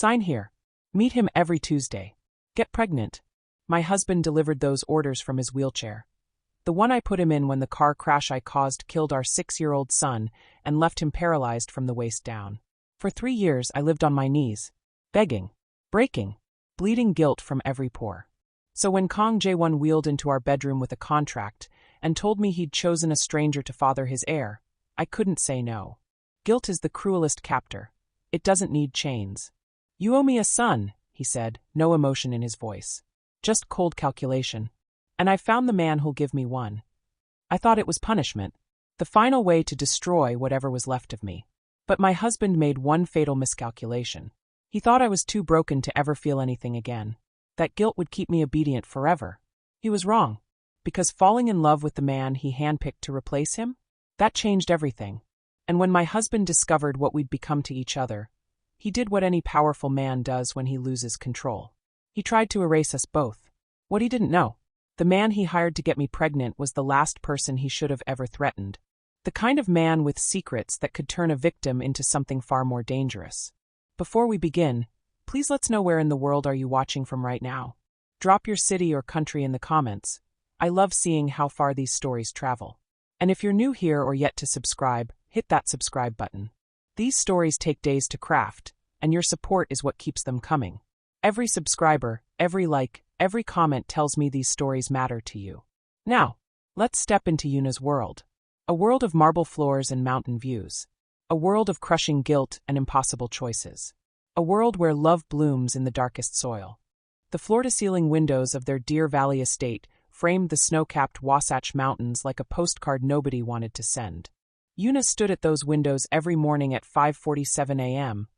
Sign here. Meet him every Tuesday. Get pregnant. My husband delivered those orders from his wheelchair. The one I put him in when the car crash I caused killed our 6-year-old son and left him paralyzed from the waist down. For 3 years I lived on my knees, begging, breaking, bleeding guilt from every pore. So when Kong Jae-won wheeled into our bedroom with a contract and told me he'd chosen a stranger to father his heir, I couldn't say no. Guilt is the cruelest captor. It doesn't need chains. You owe me a son, he said, no emotion in his voice. Just cold calculation. And I found the man who'll give me one. I thought it was punishment, the final way to destroy whatever was left of me. But my husband made one fatal miscalculation. He thought I was too broken to ever feel anything again. That guilt would keep me obedient forever. He was wrong. Because falling in love with the man he handpicked to replace him? That changed everything. And when my husband discovered what we'd become to each other, he did what any powerful man does when he loses control. He tried to erase us both. What he didn't know. The man he hired to get me pregnant was the last person he should have ever threatened. The kind of man with secrets that could turn a victim into something far more dangerous. Before we begin, please let's know where in the world are you watching from right now. Drop your city or country in the comments. I love seeing how far these stories travel. And if you're new here or yet to subscribe, hit that subscribe button. These stories take days to craft, and your support is what keeps them coming. Every subscriber, every like, every comment tells me these stories matter to you. Now, let's step into Yuna's world. A world of marble floors and mountain views. A world of crushing guilt and impossible choices. A world where love blooms in the darkest soil. The floor-to-ceiling windows of their Deer Valley estate framed the snow-capped Wasatch Mountains like a postcard nobody wanted to send. Yuna stood at those windows every morning at 5:47 a.m.,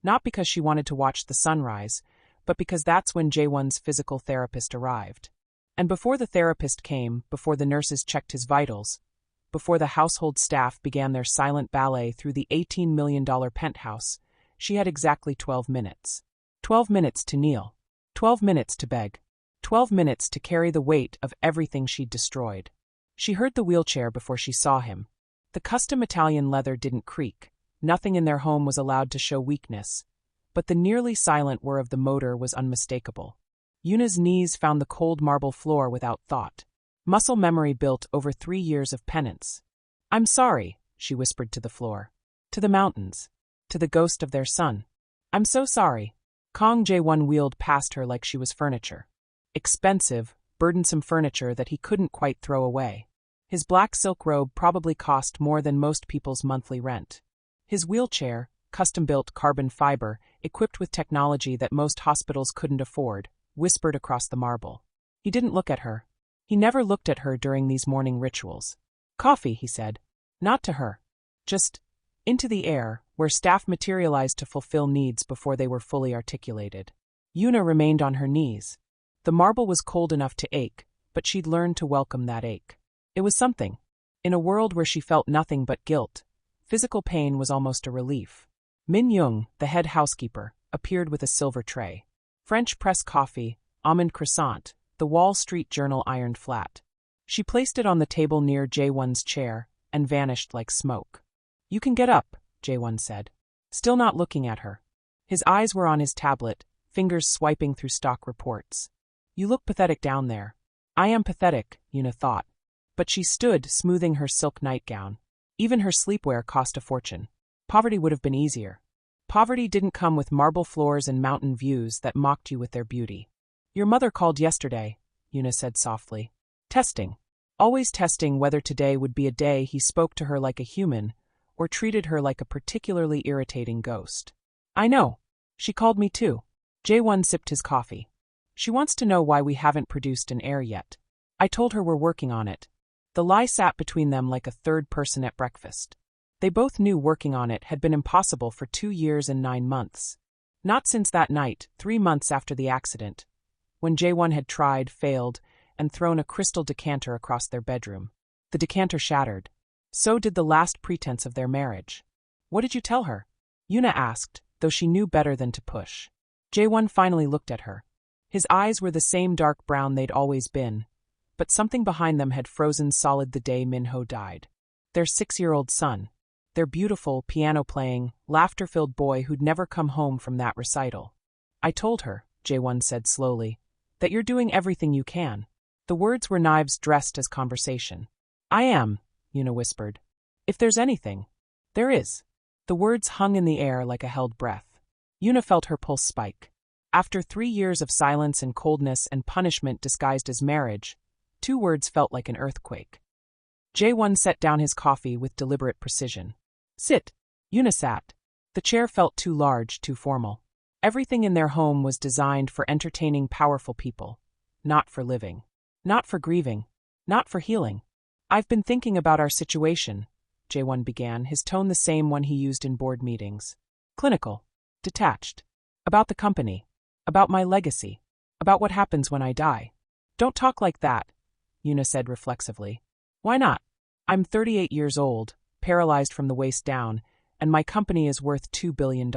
not because she wanted to watch the sunrise, but because that's when Jae-won's physical therapist arrived. And before the therapist came, before the nurses checked his vitals, before the household staff began their silent ballet through the $18 million penthouse, she had exactly 12 minutes. 12 minutes to kneel. 12 minutes to beg. 12 minutes to carry the weight of everything she'd destroyed. She heard the wheelchair before she saw him. The custom Italian leather didn't creak. Nothing in their home was allowed to show weakness. But the nearly silent whir of the motor was unmistakable. Yuna's knees found the cold marble floor without thought. Muscle memory built over 3 years of penance. "I'm sorry," she whispered to the floor. To the mountains. To the ghost of their son. "I'm so sorry." Kong Jae-won wheeled past her like she was furniture. Expensive, burdensome furniture that he couldn't quite throw away. His black silk robe probably cost more than most people's monthly rent. His wheelchair, custom-built carbon fiber, equipped with technology that most hospitals couldn't afford, whispered across the marble. He didn't look at her. He never looked at her during these morning rituals. "Coffee," he said. Not to her. Just into the air, where staff materialized to fulfill needs before they were fully articulated. Yuna remained on her knees. The marble was cold enough to ache, but she'd learned to welcome that ache. It was something. In a world where she felt nothing but guilt, physical pain was almost a relief. Min Young, the head housekeeper, appeared with a silver tray. French press coffee, almond croissant, the Wall Street Journal ironed flat. She placed it on the table near Jae-won's chair and vanished like smoke. "You can get up," Jae-won said. Still not looking at her. His eyes were on his tablet, fingers swiping through stock reports. "You look pathetic down there." "I am pathetic," Yuna thought. But she stood, smoothing her silk nightgown. Even her sleepwear cost a fortune. Poverty would have been easier. Poverty didn't come with marble floors and mountain views that mocked you with their beauty. "Your mother called yesterday," Yuna said softly. Testing. Always testing whether today would be a day he spoke to her like a human, or treated her like a particularly irritating ghost. "I know. She called me too." Jae-won sipped his coffee. "She wants to know why we haven't produced an heir yet. I told her we're working on it." The lie sat between them like a third person at breakfast. They both knew working on it had been impossible for 2 years and 9 months. Not since that night, 3 months after the accident, when Jae-won had tried, failed, and thrown a crystal decanter across their bedroom. The decanter shattered. So did the last pretense of their marriage. "What did you tell her?" Yuna asked, though she knew better than to push. Jae-won finally looked at her. His eyes were the same dark brown they'd always been, but something behind them had frozen solid the day Minho died. Their 6-year-old son. their beautiful, piano-playing, laughter-filled boy who'd never come home from that recital. I told her, Jae-won said slowly, that you're doing everything you can. The words were knives dressed as conversation. I am, Yoona whispered. If there's anything. There is. The words hung in the air like a held breath. Yoona felt her pulse spike. After 3 years of silence and coldness and punishment disguised as marriage, 2 words felt like an earthquake. Jae-won set down his coffee with deliberate precision. Sit. Yoona sat. The chair felt too large, too formal. Everything in their home was designed for entertaining powerful people, not for living, not for grieving, not for healing. I've been thinking about our situation, Jae-won began, his tone the same one he used in board meetings. Clinical. Detached. About the company. About my legacy. About what happens when I die. Don't talk like that, Yoona said reflexively. Why not? I'm 38 years old, paralyzed from the waist down, and my company is worth $2 billion.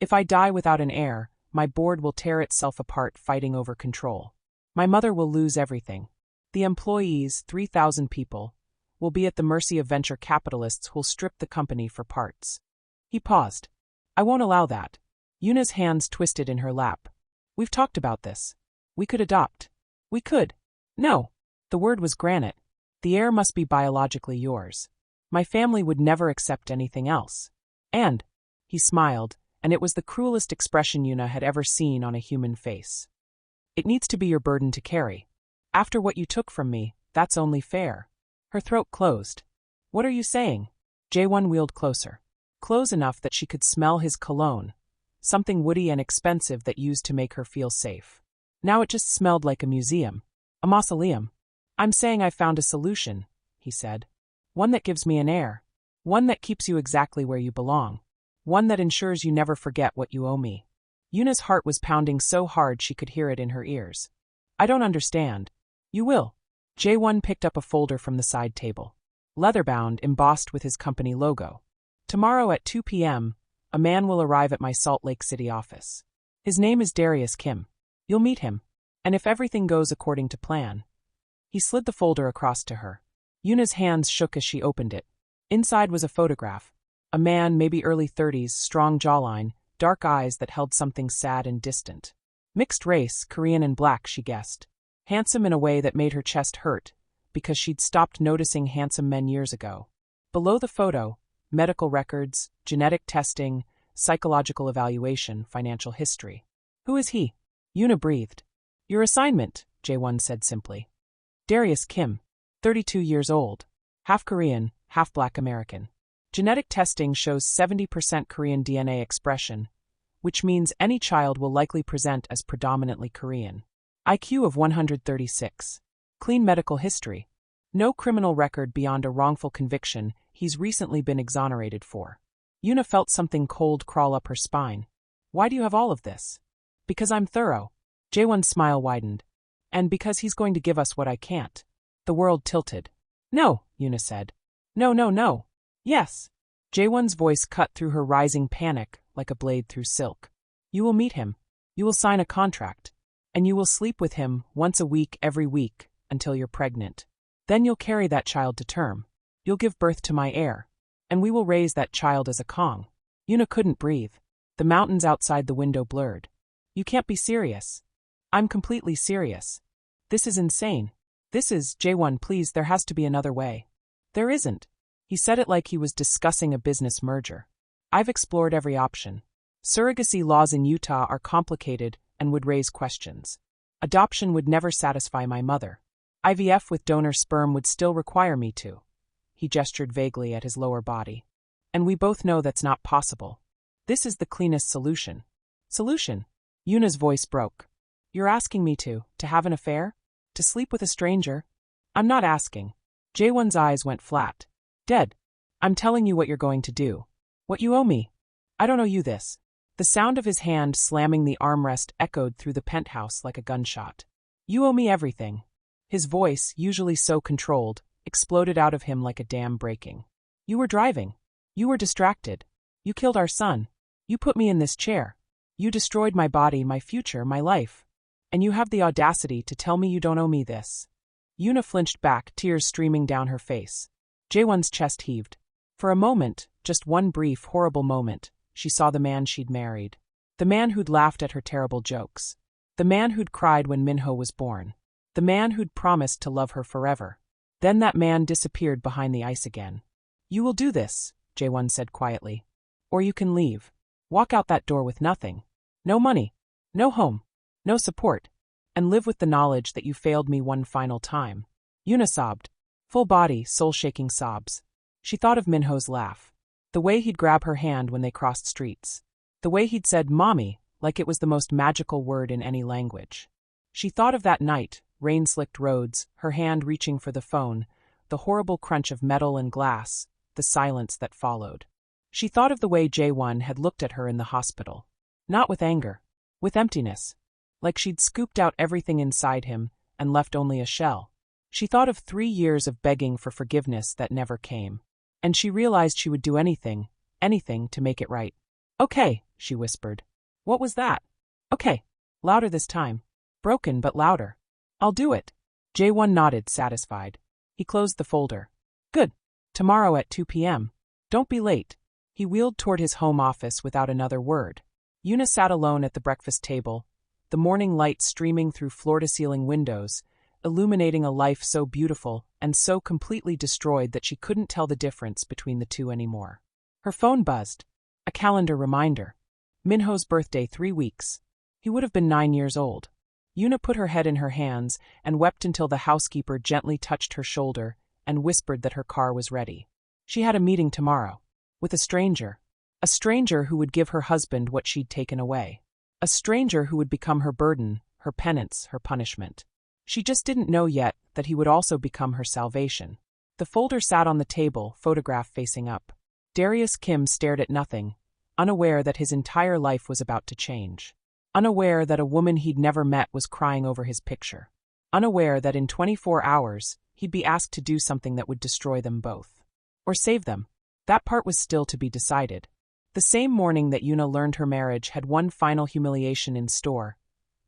If I die without an heir, my board will tear itself apart fighting over control. My mother will lose everything. The employees, 3,000 people, will be at the mercy of venture capitalists who'll strip the company for parts. He paused. I won't allow that. Yoona's hands twisted in her lap. We've talked about this. We could adopt. We could. No. The word was granite. The heir must be biologically yours. My family would never accept anything else. And, he smiled, and it was the cruelest expression Yoona had ever seen on a human face. It needs to be your burden to carry. After what you took from me, that's only fair. Her throat closed. What are you saying? Jae-won wheeled closer. Close enough that she could smell his cologne, something woody and expensive that used to make her feel safe. Now it just smelled like a museum. A mausoleum. I'm saying I found a solution, he said. One that gives me an heir. One that keeps you exactly where you belong. One that ensures you never forget what you owe me. Yoona's heart was pounding so hard she could hear it in her ears. I don't understand. You will. Jae-won picked up a folder from the side table. Leather-bound, embossed with his company logo. Tomorrow at 2 p.m., a man will arrive at my Salt Lake City office. His name is Darius Kim. You'll meet him. And if everything goes according to plan. He slid the folder across to her. Yoona's hands shook as she opened it. Inside was a photograph. A man, maybe early 30s, strong jawline, dark eyes that held something sad and distant. Mixed race, Korean and black, she guessed. Handsome in a way that made her chest hurt, because she'd stopped noticing handsome men years ago. Below the photo, medical records, genetic testing, psychological evaluation, financial history. Who is he? Yoona breathed. Your assignment, Jae-won said simply. Darius Kim, 32 years old. Half Korean, half Black American. Genetic testing shows 70% Korean DNA expression, which means any child will likely present as predominantly Korean. IQ of 136. Clean medical history. No criminal record beyond a wrongful conviction he's recently been exonerated for. Yoona felt something cold crawl up her spine. Why do you have all of this? Because I'm thorough. Jae-won's smile widened. And because he's going to give us what I can't. The world tilted. No, Yoona said. No, no, no. Yes. Jae-won's voice cut through her rising panic like a blade through silk. You will meet him. You will sign a contract. And you will sleep with him once a week every week until you're pregnant. Then you'll carry that child to term. You'll give birth to my heir. And we will raise that child as a Kong. Yoona couldn't breathe. The mountains outside the window blurred. You can't be serious. I'm completely serious. This is insane. This is, Jae-won, please, there has to be another way. There isn't. He said it like he was discussing a business merger. I've explored every option. Surrogacy laws in Utah are complicated and would raise questions. Adoption would never satisfy my mother. IVF with donor sperm would still require me to. He gestured vaguely at his lower body. And we both know that's not possible. This is the cleanest solution. Solution? Yoona's voice broke. You're asking me to have an affair? To sleep with a stranger? I'm not asking. Jae-won's eyes went flat. Dead. I'm telling you what you're going to do. What you owe me. I don't owe you this. The sound of his hand slamming the armrest echoed through the penthouse like a gunshot. You owe me everything. His voice, usually so controlled, exploded out of him like a dam breaking. You were driving. You were distracted. You killed our son. You put me in this chair. You destroyed my body, my future, my life. And you have the audacity to tell me you don't owe me this. Yoona flinched back, tears streaming down her face. Jae-won's chest heaved. For a moment, just one brief, horrible moment, she saw the man she'd married. The man who'd laughed at her terrible jokes. The man who'd cried when Minho was born. The man who'd promised to love her forever. Then that man disappeared behind the ice again. "You will do this," Jae-won said quietly. "Or you can leave. Walk out that door with nothing. No money. No home. No support. And live with the knowledge that you failed me one final time." Yuna sobbed. Full body, soul-shaking sobs. She thought of Minho's laugh. The way he'd grab her hand when they crossed streets. The way he'd said "mommy" like it was the most magical word in any language. She thought of that night, rain-slicked roads, her hand reaching for the phone, the horrible crunch of metal and glass, the silence that followed. She thought of the way Jae-won had looked at her in the hospital. Not with anger. With emptiness. Like she'd scooped out everything inside him and left only a shell. She thought of 3 years of begging for forgiveness that never came. And she realized she would do anything, anything to make it right. "Okay," she whispered. "What was that?" "Okay." Louder this time. Broken but louder. "I'll do it." Jae-won nodded, satisfied. He closed the folder. "Good. Tomorrow at 2 p.m. Don't be late." He wheeled toward his home office without another word. Yuna sat alone at the breakfast table, the morning light streaming through floor-to-ceiling windows, illuminating a life so beautiful and so completely destroyed that she couldn't tell the difference between the two anymore. Her phone buzzed. A calendar reminder. Minho's birthday 3 weeks. He would have been 9 years old. Yuna put her head in her hands and wept until the housekeeper gently touched her shoulder and whispered that her car was ready. She had a meeting tomorrow. With a stranger. A stranger who would give her husband what she'd taken away. A stranger who would become her burden, her penance, her punishment. She just didn't know yet that he would also become her salvation. The folder sat on the table, photograph facing up. Darius Kim stared at nothing, unaware that his entire life was about to change. Unaware that a woman he'd never met was crying over his picture. Unaware that in 24 hours, he'd be asked to do something that would destroy them both. Or save them. That part was still to be decided. The same morning that Yuna learned her marriage had one final humiliation in store,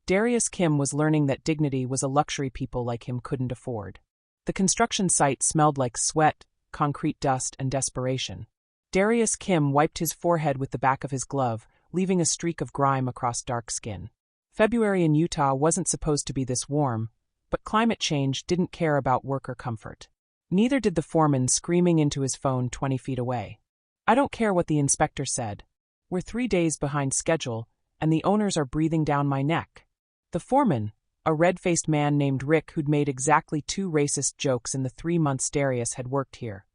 Darius Kim was learning that dignity was a luxury people like him couldn't afford. The construction site smelled like sweat, concrete dust, and desperation. Darius Kim wiped his forehead with the back of his glove, leaving a streak of grime across dark skin. February in Utah wasn't supposed to be this warm, but climate change didn't care about worker comfort. Neither did the foreman screaming into his phone 20 feet away. "I don't care what the inspector said. We're 3 days behind schedule, and the owners are breathing down my neck." The foreman, a red-faced man named Rick who'd made exactly 2 racist jokes in the 3 months Darius had worked here,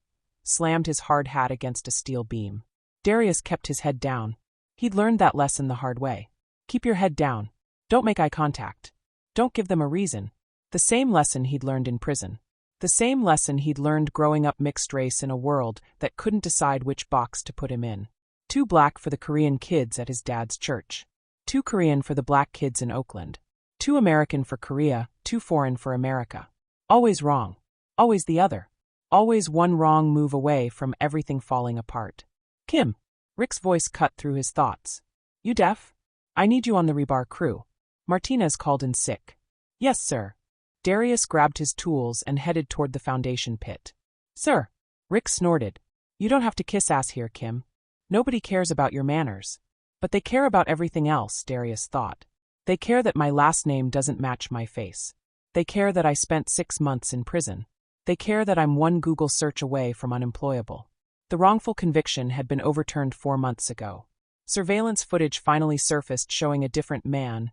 slammed his hard hat against a steel beam. Darius kept his head down. He'd learned that lesson the hard way. Keep your head down. Don't make eye contact. Don't give them a reason. The same lesson he'd learned in prison. The same lesson he'd learned growing up mixed race in a world that couldn't decide which box to put him in. Too black for the Korean kids at his dad's church. Too Korean for the black kids in Oakland. Too American for Korea, too foreign for America. Always wrong. Always the other. Always one wrong move away from everything falling apart. "Kim." Rick's voice cut through his thoughts. "You deaf? I need you on the rebar crew. Martinez called in sick." "Yes, sir." Darius grabbed his tools and headed toward the foundation pit. "Sir." Rick snorted. "You don't have to kiss ass here, Kim. Nobody cares about your manners. But they care about everything else," Darius thought. "They care that my last name doesn't match my face. They care that I spent 6 months in prison. They care that I'm one Google search away from unemployable." The wrongful conviction had been overturned 4 months ago. Surveillance footage finally surfaced showing a different man,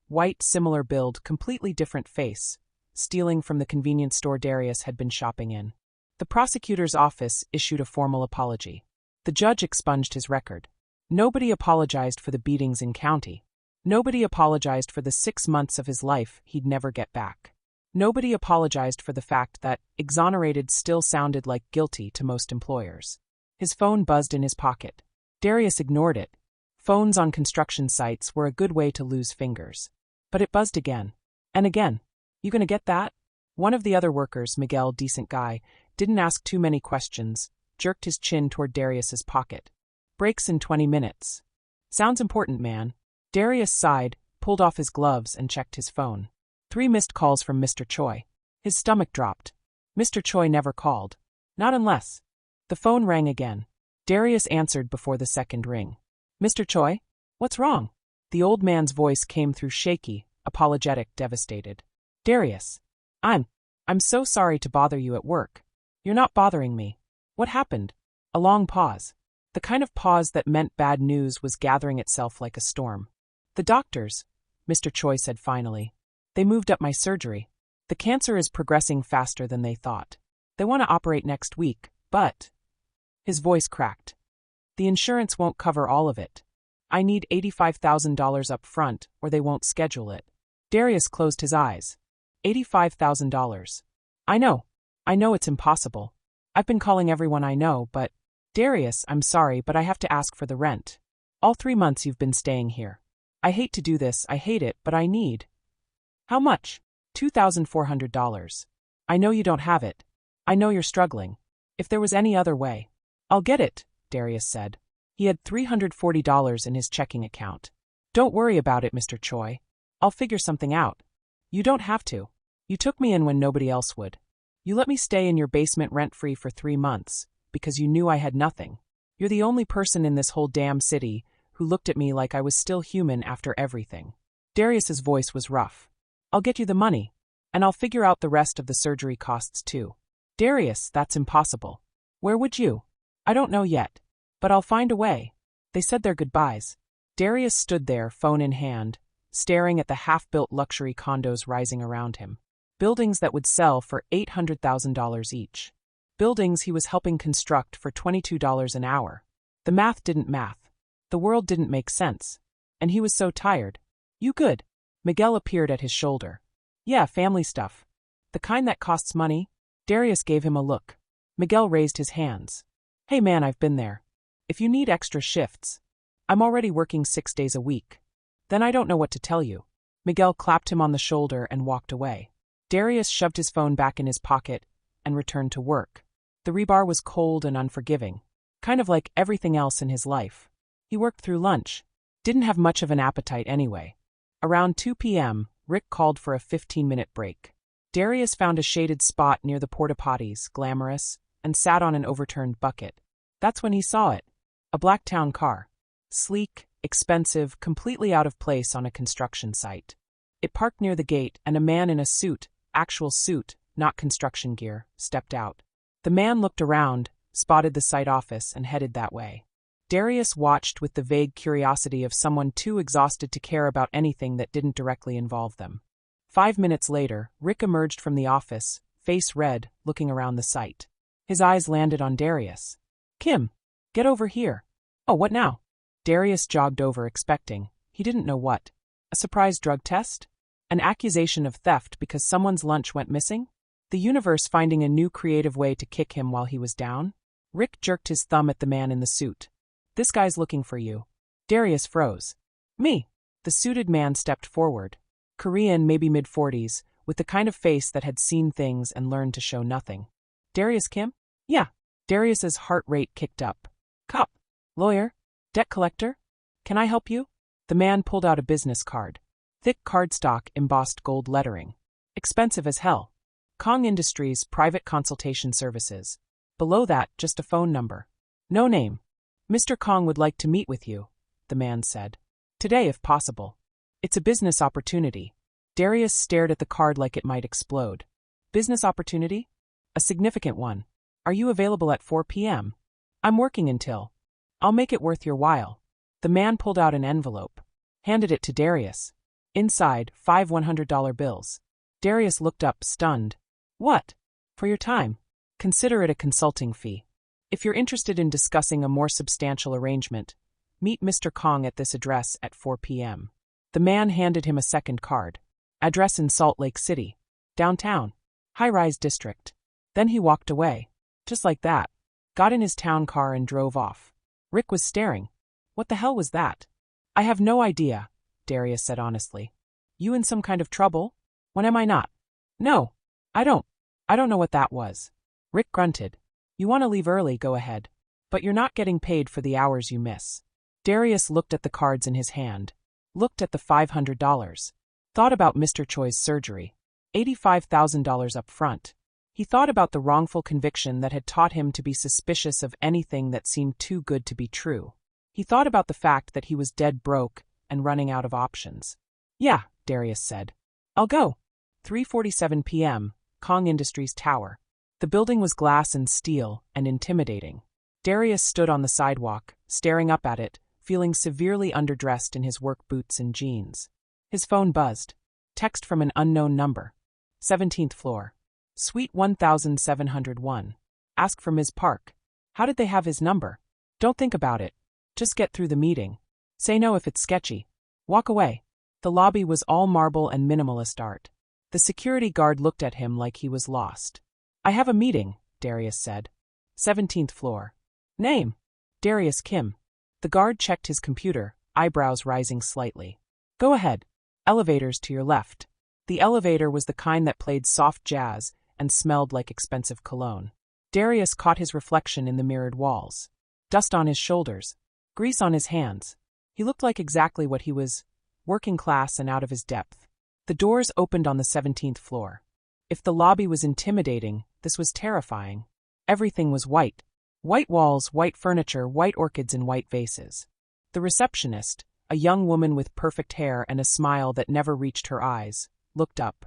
white, similar build, completely different face, stealing from the convenience store Darius had been shopping in. The prosecutor's office issued a formal apology. The judge expunged his record. Nobody apologized for the beatings in county. Nobody apologized for the 6 months of his life he'd never get back. Nobody apologized for the fact that exonerated still sounded like guilty to most employers. His phone buzzed in his pocket. Darius ignored it. Phones on construction sites were a good way to lose fingers. But it buzzed again. And again. "You gonna get that?" One of the other workers, Miguel, decent guy, didn't ask too many questions, jerked his chin toward Darius's pocket. "Breaks in 20 minutes. Sounds important, man." Darius sighed, pulled off his gloves and checked his phone. 3 missed calls from Mr. Choi. His stomach dropped. Mr. Choi never called. Not unless. The phone rang again. Darius answered before the second ring. Mr. Choi? What's wrong? The old man's voice came through shaky, apologetic, devastated. Darius. I'm so sorry to bother you at work. You're not bothering me. What happened? A long pause. The kind of pause that meant bad news was gathering itself like a storm. The doctors, Mr. Choi said finally. They moved up my surgery. The cancer is progressing faster than they thought. They want to operate next week, but... His voice cracked. The insurance won't cover all of it. I need $85,000 up front, or they won't schedule it. Darius closed his eyes. $85,000. I know it's impossible. I've been calling everyone I know, but... Darius, I'm sorry, but I have to ask for the rent. All 3 months you've been staying here. I hate to do this, I hate it, but I need... How much? $2,400. I know you don't have it. I know you're struggling. If there was any other way... I'll get it, Darius said. He had $340 in his checking account. Don't worry about it, Mr. Choi. I'll figure something out. You don't have to. You took me in when nobody else would. You let me stay in your basement rent-free for 3 months, because you knew I had nothing. You're the only person in this whole damn city who looked at me like I was still human after everything. Darius's voice was rough. I'll get you the money, and I'll figure out the rest of the surgery costs too. Darius, that's impossible. Where would you? I don't know yet, but I'll find a way. They said their goodbyes. Darius stood there, phone in hand, staring at the half-built luxury condos rising around him. Buildings that would sell for $800,000 each. Buildings he was helping construct for $22 an hour. The math didn't math. The world didn't make sense. And he was so tired. You good? Miguel appeared at his shoulder. Yeah, family stuff. The kind that costs money? Darius gave him a look. Miguel raised his hands. Hey man, I've been there. If you need extra shifts. I'm already working 6 days a week. Then I don't know what to tell you. Miguel clapped him on the shoulder and walked away. Darius shoved his phone back in his pocket and returned to work. The rebar was cold and unforgiving. Kind of like everything else in his life. He worked through lunch. Didn't have much of an appetite anyway. Around 2 p.m., Rick called for a 15-minute break. Darius found a shaded spot near the porta-potties, glamorous, and sat on an overturned bucket. That's when he saw it. A black town car. Sleek, expensive, completely out of place on a construction site. It parked near the gate, and a man in a suit, actual suit, not construction gear, stepped out. The man looked around, spotted the site office, and headed that way. Darius watched with the vague curiosity of someone too exhausted to care about anything that didn't directly involve them. 5 minutes later, Rick emerged from the office, face red, looking around the site. His eyes landed on Darius. Kim, get over here. Oh, what now? Darius jogged over, expecting, he didn't know what. A surprise drug test? An accusation of theft because someone's lunch went missing? The universe finding a new creative way to kick him while he was down? Rick jerked his thumb at the man in the suit. This guy's looking for you. Darius froze. Me? The suited man stepped forward. Korean, maybe mid-40s, with the kind of face that had seen things and learned to show nothing. Darius Kim? Yeah. Darius's heart rate kicked up. Cop? Lawyer? Debt collector? Can I help you? The man pulled out a business card. Thick cardstock, embossed gold lettering. Expensive as hell. Kong Industries Private Consultation Services. Below that, just a phone number. No name. Mr. Kong would like to meet with you, the man said. Today, if possible. It's a business opportunity. Darius stared at the card like it might explode. Business opportunity? A significant one. Are you available at 4 p.m.? I'm working until. I'll make it worth your while. The man pulled out an envelope. Handed it to Darius. Inside, 5 $100 bills. Darius looked up, stunned. What? For your time. Consider it a consulting fee. If you're interested in discussing a more substantial arrangement, meet Mr. Kong at this address at 4 p.m. The man handed him a second card. Address in Salt Lake City. Downtown. High-rise district. Then he walked away. Just like that. Got in his town car and drove off. Rick was staring. What the hell was that? I have no idea, Darius said honestly. You in some kind of trouble? When am I not? No. I don't know what that was. Rick grunted. You want to leave early, go ahead. But you're not getting paid for the hours you miss. Darius looked at the cards in his hand. Looked at the $500. Thought about Mr. Choi's surgery. $85,000 up front. He thought about the wrongful conviction that had taught him to be suspicious of anything that seemed too good to be true. He thought about the fact that he was dead broke and running out of options. "Yeah," Darius said. "I'll go." 3:47 p.m., Kong Industries Tower. The building was glass and steel and intimidating. Darius stood on the sidewalk, staring up at it, feeling severely underdressed in his work boots and jeans. His phone buzzed. Text from an unknown number. 17th floor. Suite 1701. Ask for Ms. Park. How did they have his number? Don't think about it. Just get through the meeting. Say no if it's sketchy. Walk away. The lobby was all marble and minimalist art. The security guard looked at him like he was lost. "I have a meeting," Darius said. 17th floor. Name? Darius Kim. The guard checked his computer, eyebrows rising slightly. "Go ahead. Elevators to your left." The elevator was the kind that played soft jazz and smelled like expensive cologne. Darius caught his reflection in the mirrored walls. Dust on his shoulders. Grease on his hands. He looked like exactly what he was, working class and out of his depth. The doors opened on the 17th floor. If the lobby was intimidating, this was terrifying. Everything was white. White walls, white furniture, white orchids in white vases. The receptionist, a young woman with perfect hair and a smile that never reached her eyes, looked up.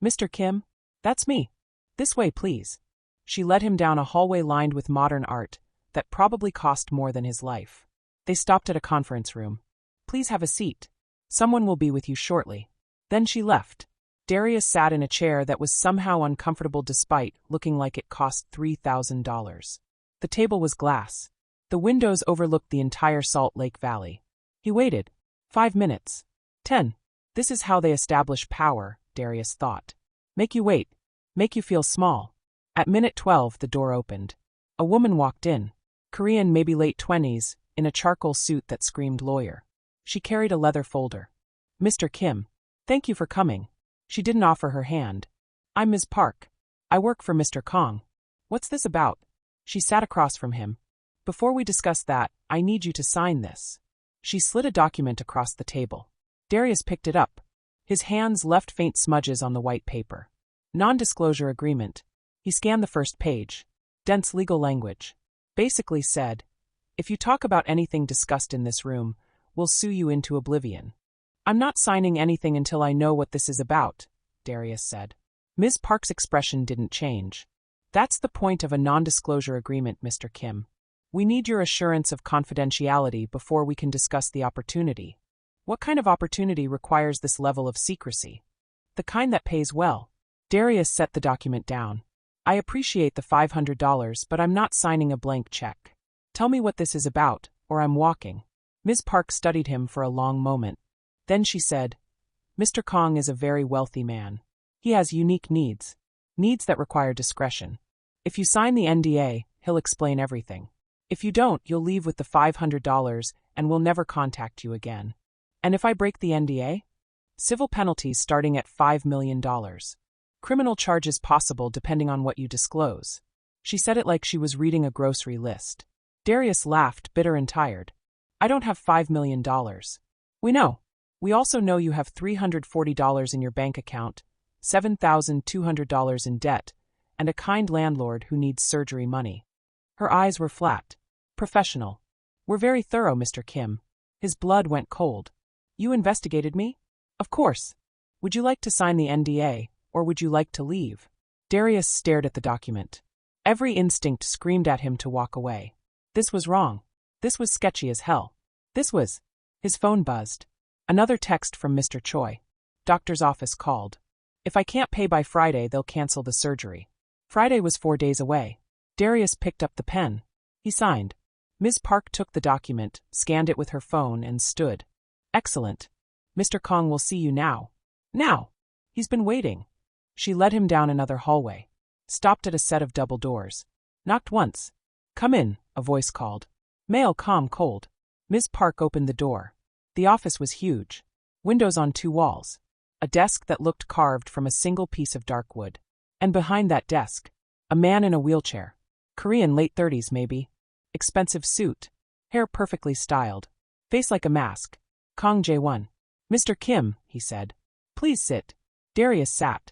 "Mr. Kim? That's me. This way, please." She led him down a hallway lined with modern art that probably cost more than his life. They stopped at a conference room. "Please have a seat. Someone will be with you shortly." Then she left. Darius sat in a chair that was somehow uncomfortable despite looking like it cost $3,000. The table was glass. The windows overlooked the entire Salt Lake Valley. He waited. 5 minutes. 10. This is how they establish power, Darius thought. Make you wait. Make you feel small. At minute 12, the door opened. A woman walked in. Korean, maybe late 20s, in a charcoal suit that screamed lawyer. She carried a leather folder. "Mr. Kim. Thank you for coming." She didn't offer her hand. "I'm Ms. Park. I work for Mr. Kong. What's this about?" She sat across from him. "Before we discuss that, I need you to sign this." She slid a document across the table. Darius picked it up. His hands left faint smudges on the white paper. Non-disclosure agreement. He scanned the first page. Dense legal language. Basically said, "If you talk about anything discussed in this room, we'll sue you into oblivion." "I'm not signing anything until I know what this is about," Darius said. Ms. Park's expression didn't change. "That's the point of a non-disclosure agreement, Mr. Kim. We need your assurance of confidentiality before we can discuss the opportunity." "What kind of opportunity requires this level of secrecy?" "The kind that pays well." Darius set the document down. "I appreciate the $500, but I'm not signing a blank check. Tell me what this is about, or I'm walking." Ms. Park studied him for a long moment. Then she said, "Mr. Kong is a very wealthy man. He has unique needs. Needs that require discretion. If you sign the NDA, he'll explain everything. If you don't, you'll leave with the $500 and we'll never contact you again. And if I break the NDA? Civil penalties starting at $5 million. Criminal charges possible depending on what you disclose." She said it like she was reading a grocery list. Darius laughed, bitter and tired. "I don't have $5 million. We know. We also know you have $340 in your bank account, $7,200 in debt, and a kind landlord who needs surgery money." Her eyes were flat. Professional. "We're very thorough, Mr. Kim." His blood went cold. "You investigated me?" "Of course. Would you like to sign the NDA, or would you like to leave?" Darius stared at the document. Every instinct screamed at him to walk away. This was wrong. This was sketchy as hell. This was... His phone buzzed. Another text from Mr. Choi. "Doctor's office called. If I can't pay by Friday, they'll cancel the surgery." Friday was 4 days away. Darius picked up the pen. He signed. Ms. Park took the document, scanned it with her phone, and stood. "Excellent. Mr. Kong will see you now." "Now? He's been waiting." She led him down another hallway. Stopped at a set of double doors. Knocked once. "Come in," a voice called. Male, calm, cold. Ms. Park opened the door. The office was huge. Windows on 2 walls. A desk that looked carved from a single piece of dark wood. And behind that desk, a man in a wheelchair. Korean, late 30s maybe. Expensive suit. Hair perfectly styled. Face like a mask. "Kong Jae-won." "Mr. Kim," he said. "Please sit." Darius sat.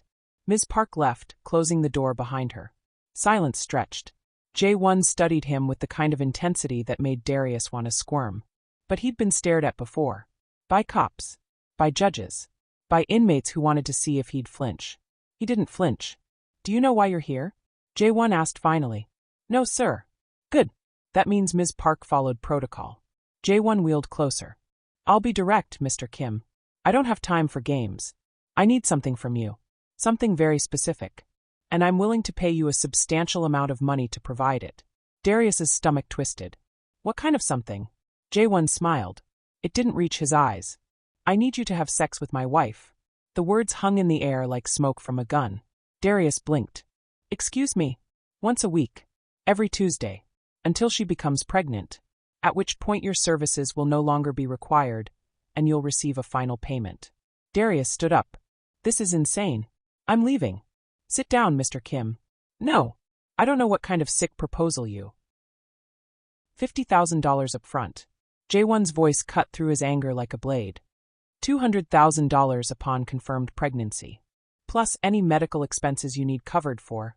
Ms. Park left, closing the door behind her. Silence stretched. J1 studied him with the kind of intensity that made Darius want to squirm. But he'd been stared at before. By cops. By judges. By inmates who wanted to see if he'd flinch. He didn't flinch. "Do you know why you're here?" J1 asked finally. "No, sir." "Good. That means Ms. Park followed protocol." J1 wheeled closer. "I'll be direct, Mr. Kim. I don't have time for games. I need something from you. Something very specific. And I'm willing to pay you a substantial amount of money to provide it." Darius's stomach twisted. "What kind of something?" J1 smiled. It didn't reach his eyes. "I need you to have sex with my wife." The words hung in the air like smoke from a gun. Darius blinked. "Excuse me. Once a week. Every Tuesday. Until she becomes pregnant. At which point your services will no longer be required, and you'll receive a final payment." Darius stood up. "This is insane. I'm leaving." "Sit down, Mr. Kim." "No. I don't know what kind of sick proposal you." $50,000 up front. J1's voice cut through his anger like a blade. $200,000 upon confirmed pregnancy. Plus any medical expenses you need covered for,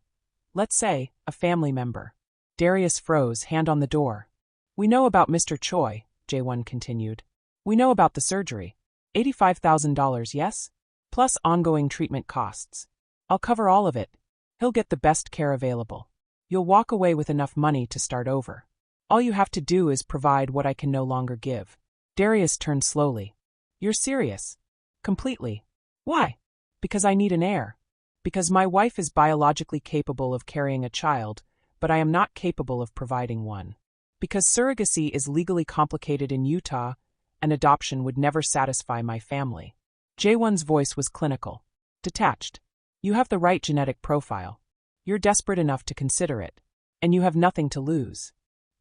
let's say, a family member. Darius froze, hand on the door. "We know about Mr. Choi," J1 continued. "We know about the surgery. $85,000, yes? Plus ongoing treatment costs. I'll cover all of it. He'll get the best care available. You'll walk away with enough money to start over. All you have to do is provide what I can no longer give." Darius turned slowly. "You're serious?" "Completely." "Why?" "Because I need an heir. Because my wife is biologically capable of carrying a child, but I am not capable of providing one. Because surrogacy is legally complicated in Utah, and adoption would never satisfy my family." J1's voice was clinical. Detached. "You have the right genetic profile. You're desperate enough to consider it. And you have nothing to lose."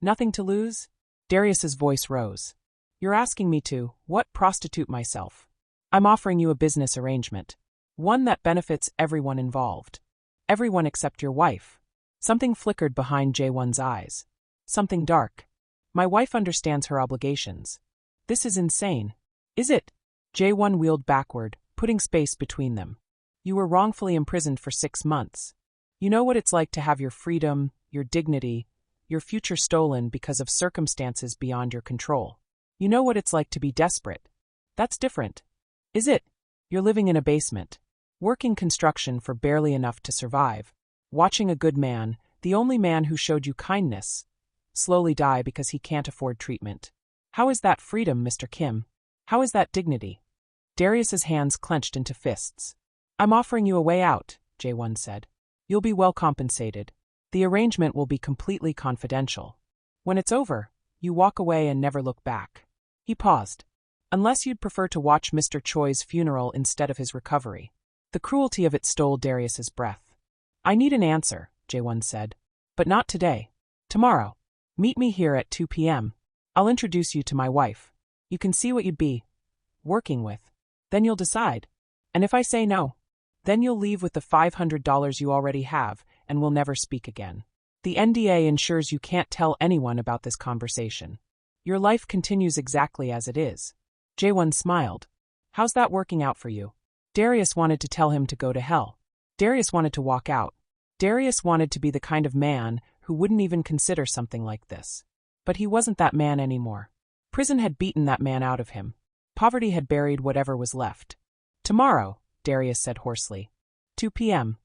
"Nothing to lose?" Darius's voice rose. "You're asking me to, what, prostitute myself? I'm offering you a business arrangement. One that benefits everyone involved. Everyone except your wife." Something flickered behind J1's eyes. Something dark. "My wife understands her obligations." "This is insane." "Is it?" J1 wheeled backward, putting space between them. "You were wrongfully imprisoned for 6 months. You know what it's like to have your freedom, your dignity, your future stolen because of circumstances beyond your control. You know what it's like to be desperate. That's different." "Is it?" "You're living in a basement. Working construction for barely enough to survive. Watching a good man, the only man who showed you kindness, slowly die because he can't afford treatment. How is that freedom, Mr. Kim? How is that dignity?" Darius's hands clenched into fists. "I'm offering you a way out," J1 said. "You'll be well compensated. The arrangement will be completely confidential. When it's over, you walk away and never look back." He paused. "Unless you'd prefer to watch Mr. Choi's funeral instead of his recovery." The cruelty of it stole Darius's breath. "I need an answer," J1 said. "But not today. Tomorrow. Meet me here at 2 p.m. I'll introduce you to my wife. You can see what you'd be working with. Then you'll decide. And if I say no, then you'll leave with the $500 you already have, and we'll never speak again. The NDA ensures you can't tell anyone about this conversation. Your life continues exactly as it is." J1 smiled. "How's that working out for you?" Darius wanted to tell him to go to hell. Darius wanted to walk out. Darius wanted to be the kind of man who wouldn't even consider something like this. But he wasn't that man anymore. Prison had beaten that man out of him. Poverty had buried whatever was left. "Tomorrow," Darius said hoarsely. 2 p.m.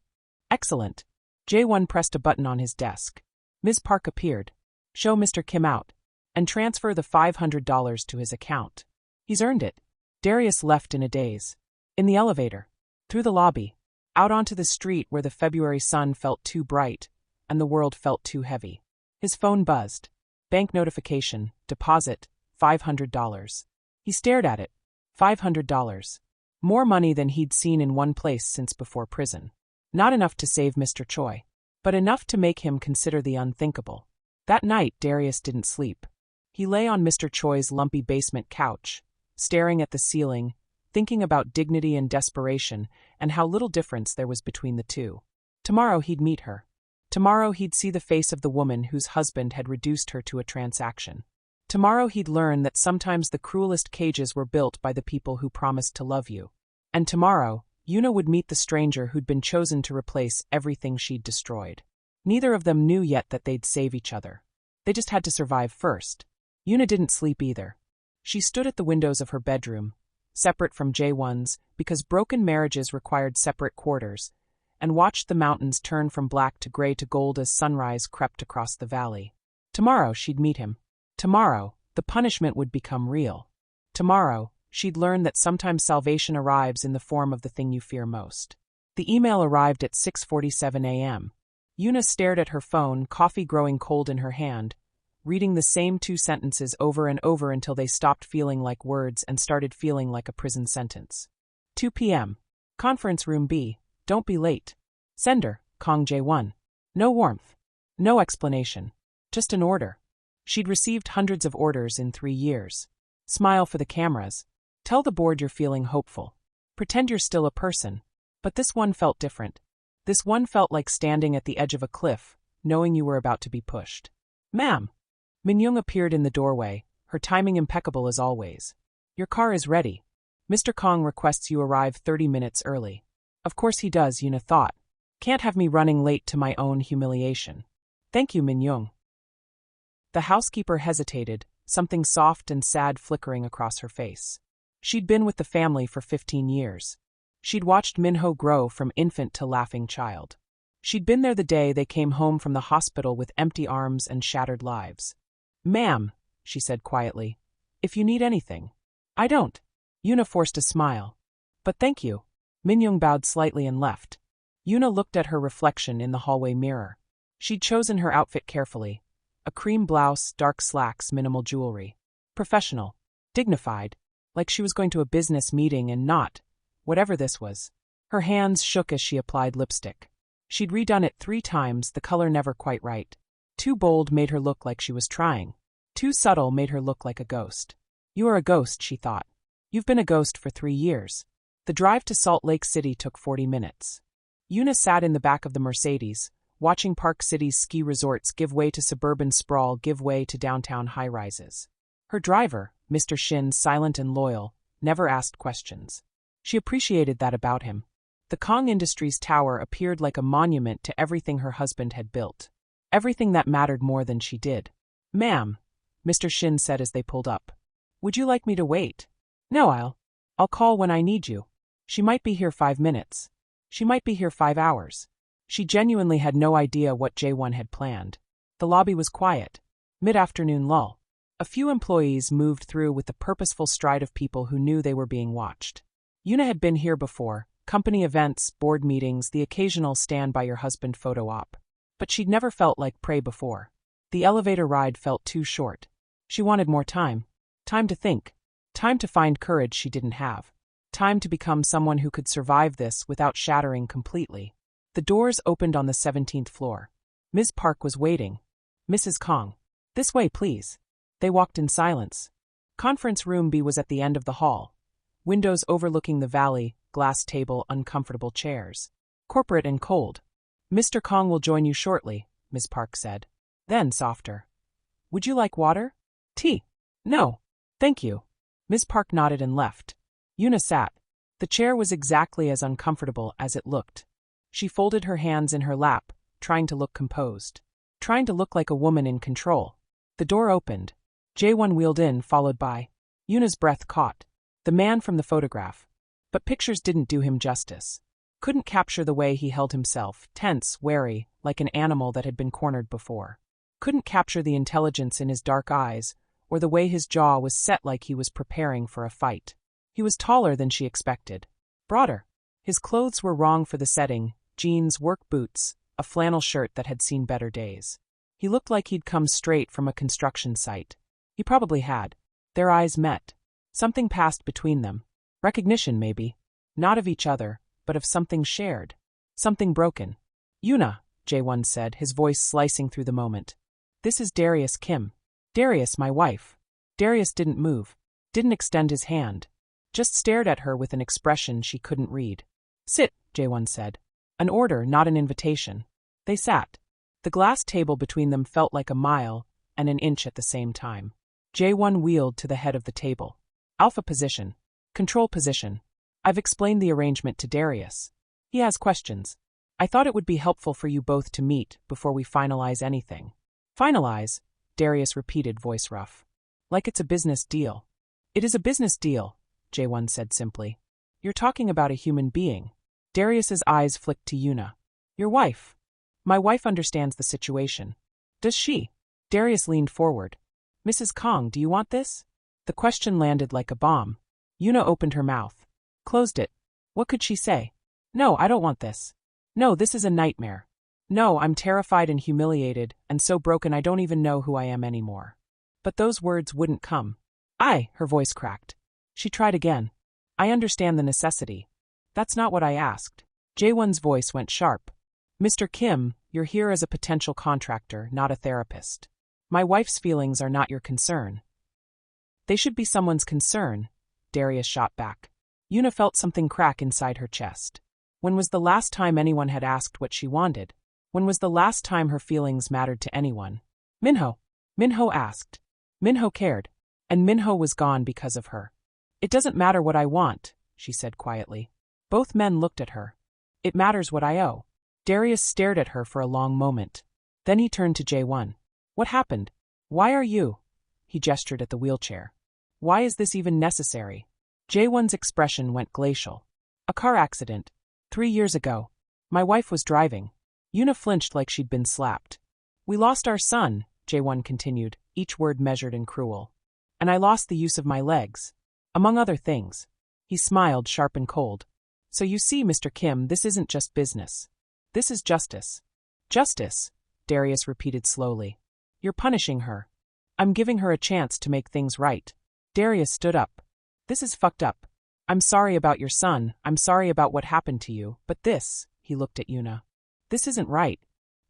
"Excellent." J1 pressed a button on his desk. Ms. Park appeared. "Show Mr. Kim out. And transfer the $500 to his account. He's earned it." Darius left in a daze. In the elevator. Through the lobby. Out onto the street where the February sun felt too bright, and the world felt too heavy. His phone buzzed. Bank notification, deposit, $500. He stared at it. $500. More money than he'd seen in one place since before prison. Not enough to save Mr. Choi, but enough to make him consider the unthinkable. That night, Darius didn't sleep. He lay on Mr. Choi's lumpy basement couch, staring at the ceiling, thinking about dignity and desperation and how little difference there was between the two. Tomorrow he'd meet her. Tomorrow he'd see the face of the woman whose husband had reduced her to a transaction. Tomorrow he'd learn that sometimes the cruelest cages were built by the people who promised to love you. And tomorrow, Yuna would meet the stranger who'd been chosen to replace everything she'd destroyed. Neither of them knew yet that they'd save each other. They just had to survive first. Yuna didn't sleep either. She stood at the windows of her bedroom, separate from J1's because broken marriages required separate quarters, and watched the mountains turn from black to gray to gold as sunrise crept across the valley. Tomorrow she'd meet him. Tomorrow, the punishment would become real. Tomorrow, she'd learn that sometimes salvation arrives in the form of the thing you fear most. The email arrived at 6:47 a.m. Yuna stared at her phone, coffee growing cold in her hand, reading the same 2 sentences over and over until they stopped feeling like words and started feeling like a prison sentence. 2 p.m. Conference room B. Don't be late. Sender, Kong J1. No warmth. No explanation. Just an order. She'd received hundreds of orders in 3 years. Smile for the cameras. Tell the board you're feeling hopeful. Pretend you're still a person. But this one felt different. This one felt like standing at the edge of a cliff, knowing you were about to be pushed. Ma'am. Minyoung appeared in the doorway, her timing impeccable as always. Your car is ready. Mr. Kong requests you arrive 30 minutes early. Of course he does, Yuna thought. Can't have me running late to my own humiliation. Thank you, Minyoung. The housekeeper hesitated, something soft and sad flickering across her face. She'd been with the family for 15 years. She'd watched Minho grow from infant to laughing child. She'd been there the day they came home from the hospital with empty arms and shattered lives. Ma'am, she said quietly, if you need anything. I don't. Yuna forced a smile. But thank you. Minyoung bowed slightly and left. Yuna looked at her reflection in the hallway mirror. She'd chosen her outfit carefully. A cream blouse, dark slacks, minimal jewelry. Professional. Dignified. Like she was going to a business meeting and not, whatever this was. Her hands shook as she applied lipstick. She'd redone it 3 times, the color never quite right. Too bold made her look like she was trying. Too subtle made her look like a ghost. You are a ghost, she thought. You've been a ghost for 3 years. The drive to Salt Lake City took 40 minutes. Yuna sat in the back of the Mercedes, watching Park City's ski resorts give way to suburban sprawl, give way to downtown high-rises. Her driver, Mr. Shin, silent and loyal, never asked questions. She appreciated that about him. The Kong Industries Tower appeared like a monument to everything her husband had built. Everything that mattered more than she did. Ma'am, Mr. Shin said as they pulled up. Would you like me to wait? No, I'll call when I need you. She might be here 5 minutes. She might be here 5 hours. She genuinely had no idea what J1 had planned. The lobby was quiet. Mid-afternoon lull. A few employees moved through with the purposeful stride of people who knew they were being watched. Yuna had been here before, company events, board meetings, the occasional stand-by-your-husband photo op. But she'd never felt like prey before. The elevator ride felt too short. She wanted more time. Time to think. Time to find courage she didn't have. Time to become someone who could survive this without shattering completely. The doors opened on the 17th floor. Ms. Park was waiting. Mrs. Kong. This way, please. They walked in silence. Conference room B was at the end of the hall. Windows overlooking the valley, glass table, uncomfortable chairs. Corporate and cold. Mr. Kong will join you shortly, Ms. Park said. Then softer. Would you like water? Tea? No. Thank you. Ms. Park nodded and left. Yuna sat. The chair was exactly as uncomfortable as it looked. She folded her hands in her lap, trying to look composed. Trying to look like a woman in control. The door opened. J1 wheeled in, followed by. Yuna's breath caught. The man from the photograph. But pictures didn't do him justice. Couldn't capture the way he held himself, tense, wary, like an animal that had been cornered before. Couldn't capture the intelligence in his dark eyes, or the way his jaw was set like he was preparing for a fight. He was taller than she expected. Broader. His clothes were wrong for the setting, jeans, work boots, a flannel shirt that had seen better days. He looked like he'd come straight from a construction site. He probably had. Their eyes met. Something passed between them. Recognition, maybe. Not of each other, but of something shared. Something broken. Yuna, J1 said, his voice slicing through the moment. This is Darius Kim. Darius, my wife. Darius didn't move. Didn't extend his hand. Just stared at her with an expression she couldn't read. Sit, J1 said. An order, not an invitation. They sat. The glass table between them felt like a mile and an inch at the same time. J1 wheeled to the head of the table. Alpha position. Control position. I've explained the arrangement to Darius. He has questions. I thought it would be helpful for you both to meet before we finalize anything. Finalize? Darius repeated, voice rough. Like it's a business deal. It is a business deal, J1 said simply. You're talking about a human being. Darius's eyes flicked to Yuna. Your wife. My wife understands the situation. Does she? Darius leaned forward. Mrs. Kong, do you want this? The question landed like a bomb. Yuna opened her mouth. Closed it. What could she say? No, I don't want this. No, this is a nightmare. No, I'm terrified and humiliated, and so broken I don't even know who I am anymore. But those words wouldn't come. Her voice cracked. She tried again. I understand the necessity. That's not what I asked. Jae-won's voice went sharp. Mr. Kim, you're here as a potential contractor, not a therapist. My wife's feelings are not your concern. They should be someone's concern, Darius shot back. Yuna felt something crack inside her chest. When was the last time anyone had asked what she wanted? When was the last time her feelings mattered to anyone? Minho. Minho asked. Minho cared. And Minho was gone because of her. It doesn't matter what I want, she said quietly. Both men looked at her. It matters what I owe. Darius stared at her for a long moment. Then he turned to Jae-won. What happened? Why are you? He gestured at the wheelchair. Why is this even necessary? Jae-won's expression went glacial. A car accident. 3 years ago. My wife was driving. Yuna flinched like she'd been slapped. We lost our son, Jae-won continued, each word measured and cruel. And I lost the use of my legs. Among other things. He smiled, sharp and cold. So you see, Mr. Kim, this isn't just business. This is justice. Justice, Darius repeated slowly. You're punishing her. I'm giving her a chance to make things right. Darius stood up. This is fucked up. I'm sorry about your son, I'm sorry about what happened to you, but this, he looked at Yuna. This isn't right.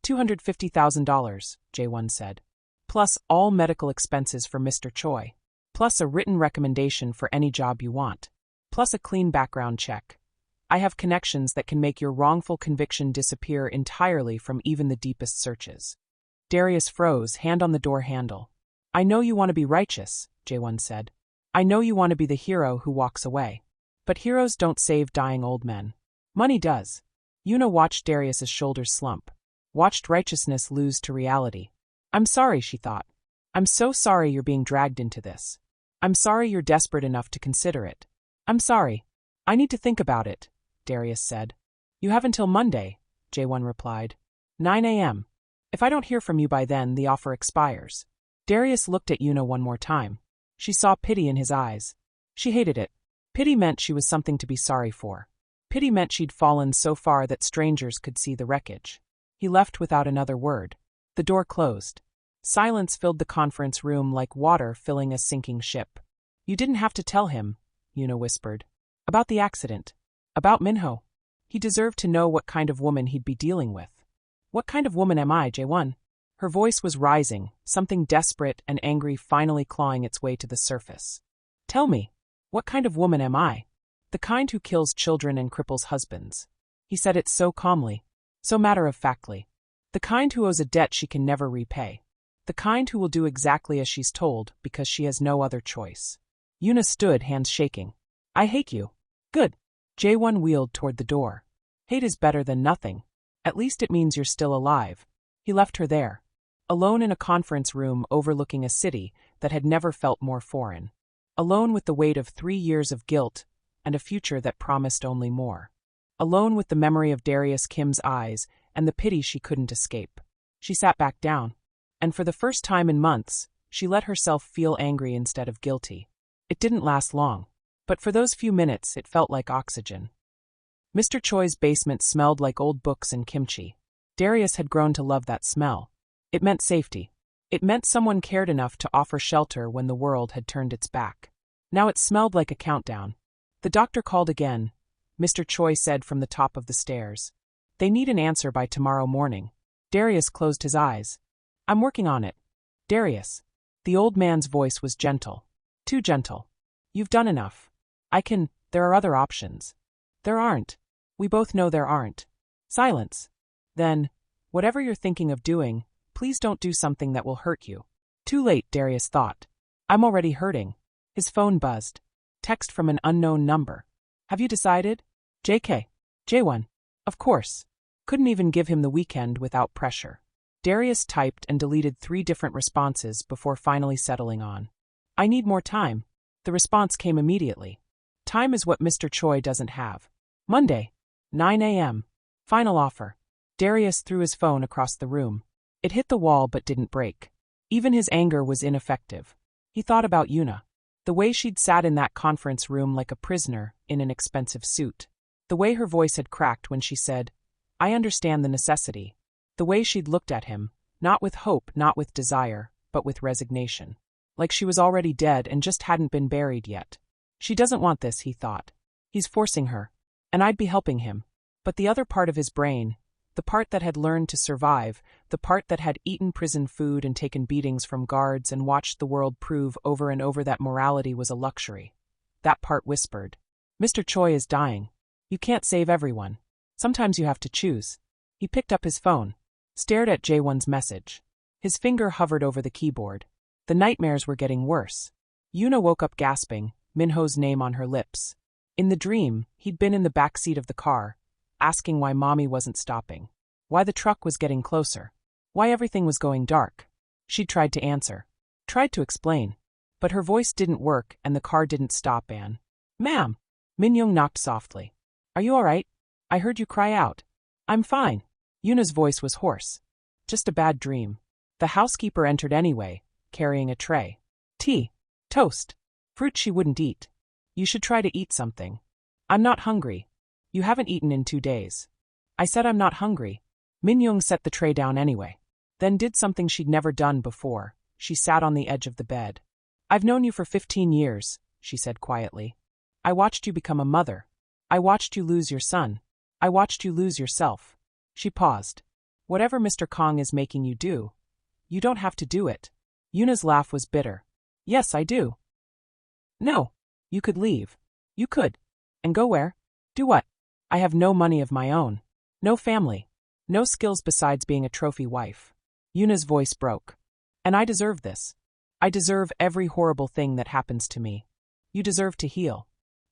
$250,000, Jae-won said. Plus all medical expenses for Mr. Choi. Plus a written recommendation for any job you want. Plus a clean background check. I have connections that can make your wrongful conviction disappear entirely from even the deepest searches. Darius froze, hand on the door handle. I know you want to be righteous, Jae-won said. I know you want to be the hero who walks away. But heroes don't save dying old men. Money does. Yuna watched Darius's shoulders slump. Watched righteousness lose to reality. I'm sorry, she thought. I'm so sorry you're being dragged into this. I'm sorry you're desperate enough to consider it. I'm sorry. I need to think about it, Darius said. You have until Monday, Jae-won replied. 9 a.m. If I don't hear from you by then, the offer expires. Darius looked at Yuna one more time. She saw pity in his eyes. She hated it. Pity meant she was something to be sorry for. Pity meant she'd fallen so far that strangers could see the wreckage. He left without another word. The door closed. Silence filled the conference room like water filling a sinking ship. You didn't have to tell him, Yuna whispered. About the accident. About Minho. He deserved to know what kind of woman he'd be dealing with. What kind of woman am I, Jae-won? Her voice was rising, something desperate and angry finally clawing its way to the surface. Tell me, what kind of woman am I? The kind who kills children and cripples husbands. He said it so calmly, so matter-of-factly. The kind who owes a debt she can never repay. The kind who will do exactly as she's told because she has no other choice. Yuna stood, hands shaking. I hate you. Good. Jae-won wheeled toward the door. Hate is better than nothing. At least it means you're still alive. He left her there, alone in a conference room overlooking a city that had never felt more foreign. Alone with the weight of 3 years of guilt and a future that promised only more. Alone with the memory of Darius Kim's eyes and the pity she couldn't escape. She sat back down. And for the first time in months, she let herself feel angry instead of guilty. It didn't last long. But for those few minutes, it felt like oxygen. Mr. Choi's basement smelled like old books and kimchi. Darius had grown to love that smell. It meant safety. It meant someone cared enough to offer shelter when the world had turned its back. Now it smelled like a countdown. The doctor called again, Mr. Choi said from the top of the stairs. They need an answer by tomorrow morning. Darius closed his eyes. I'm working on it. Darius. The old man's voice was gentle. Too gentle. You've done enough. There are other options. There aren't. We both know there aren't. Silence. Then, whatever you're thinking of doing, please don't do something that will hurt you. Too late, Darius thought. I'm already hurting. His phone buzzed. Text from an unknown number. Have you decided? JK. J1. Of course. Couldn't even give him the weekend without pressure. Darius typed and deleted 3 different responses before finally settling on, I need more time. The response came immediately. Time is what Mr. Choi doesn't have. Monday, 9 a.m. Final offer. Darius threw his phone across the room. It hit the wall but didn't break. Even his anger was ineffective. He thought about Yuna. The way she'd sat in that conference room like a prisoner in an expensive suit. The way her voice had cracked when she said, I understand the necessity. The way she'd looked at him, not with hope, not with desire, but with resignation. Like she was already dead and just hadn't been buried yet. She doesn't want this, he thought. He's forcing her. And I'd be helping him. But the other part of his brain, the part that had learned to survive, the part that had eaten prison food and taken beatings from guards and watched the world prove over and over that morality was a luxury. That part whispered, Mr. Choi is dying. You can't save everyone. Sometimes you have to choose. He picked up his phone, stared at J1's message. His finger hovered over the keyboard. The nightmares were getting worse. Yuna woke up gasping, Minho's name on her lips. In the dream, he'd been in the back seat of the car, asking why mommy wasn't stopping. Why the truck was getting closer. Why everything was going dark. She tried to answer. Tried to explain. But her voice didn't work and the car didn't stop. Ma'am. Minyoung knocked softly. Are you all right? I heard you cry out. I'm fine. Yuna's voice was hoarse. Just a bad dream. The housekeeper entered anyway, carrying a tray. Tea. Toast. Fruit she wouldn't eat. You should try to eat something. I'm not hungry. You haven't eaten in 2 days. I said I'm not hungry. Minyoung set the tray down anyway. Then did something she'd never done before. She sat on the edge of the bed. I've known you for 15 years, she said quietly. I watched you become a mother. I watched you lose your son. I watched you lose yourself. She paused. Whatever Mr. Kong is making you do, you don't have to do it. Yuna's laugh was bitter. Yes, I do. No. You could leave. You could. And go where? Do what? I have no money of my own. No family. No skills besides being a trophy wife. Yuna's voice broke. And I deserve this. I deserve every horrible thing that happens to me. You deserve to heal.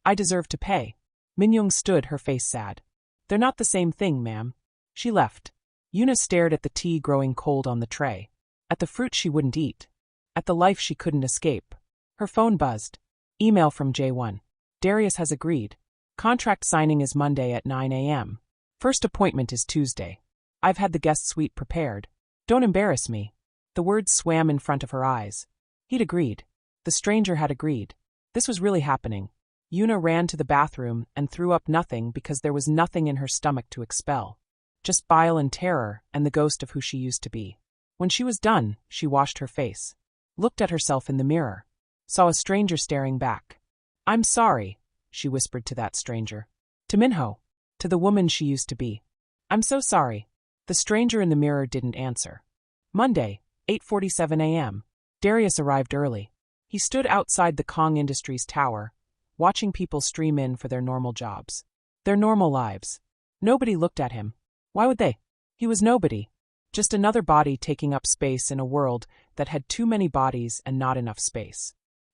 I deserve to pay. Minyoung stood, her face sad. They're not the same thing, ma'am. She left. Yuna stared at the tea growing cold on the tray. At the fruit she wouldn't eat. At the life she couldn't escape. Her phone buzzed. Email from J1. Darius has agreed. Contract signing is Monday at 9 a.m. First appointment is Tuesday. I've had the guest suite prepared. Don't embarrass me. The words swam in front of her eyes. He'd agreed. The stranger had agreed. This was really happening. Yuna ran to the bathroom and threw up nothing because there was nothing in her stomach to expel. Just bile and terror and the ghost of who she used to be. When she was done, she washed her face. Looked at herself in the mirror. Saw a stranger staring back. I'm sorry, she whispered to that stranger. To Minho. To the woman she used to be. I'm so sorry. The stranger in the mirror didn't answer. Monday, 8:47 a.m. Darius arrived early. He stood outside the Kong Industries tower, watching people stream in for their normal jobs. Their normal lives. Nobody looked at him. Why would they? He was nobody. Just another body taking up space in a world that had too many bodies and not enough space.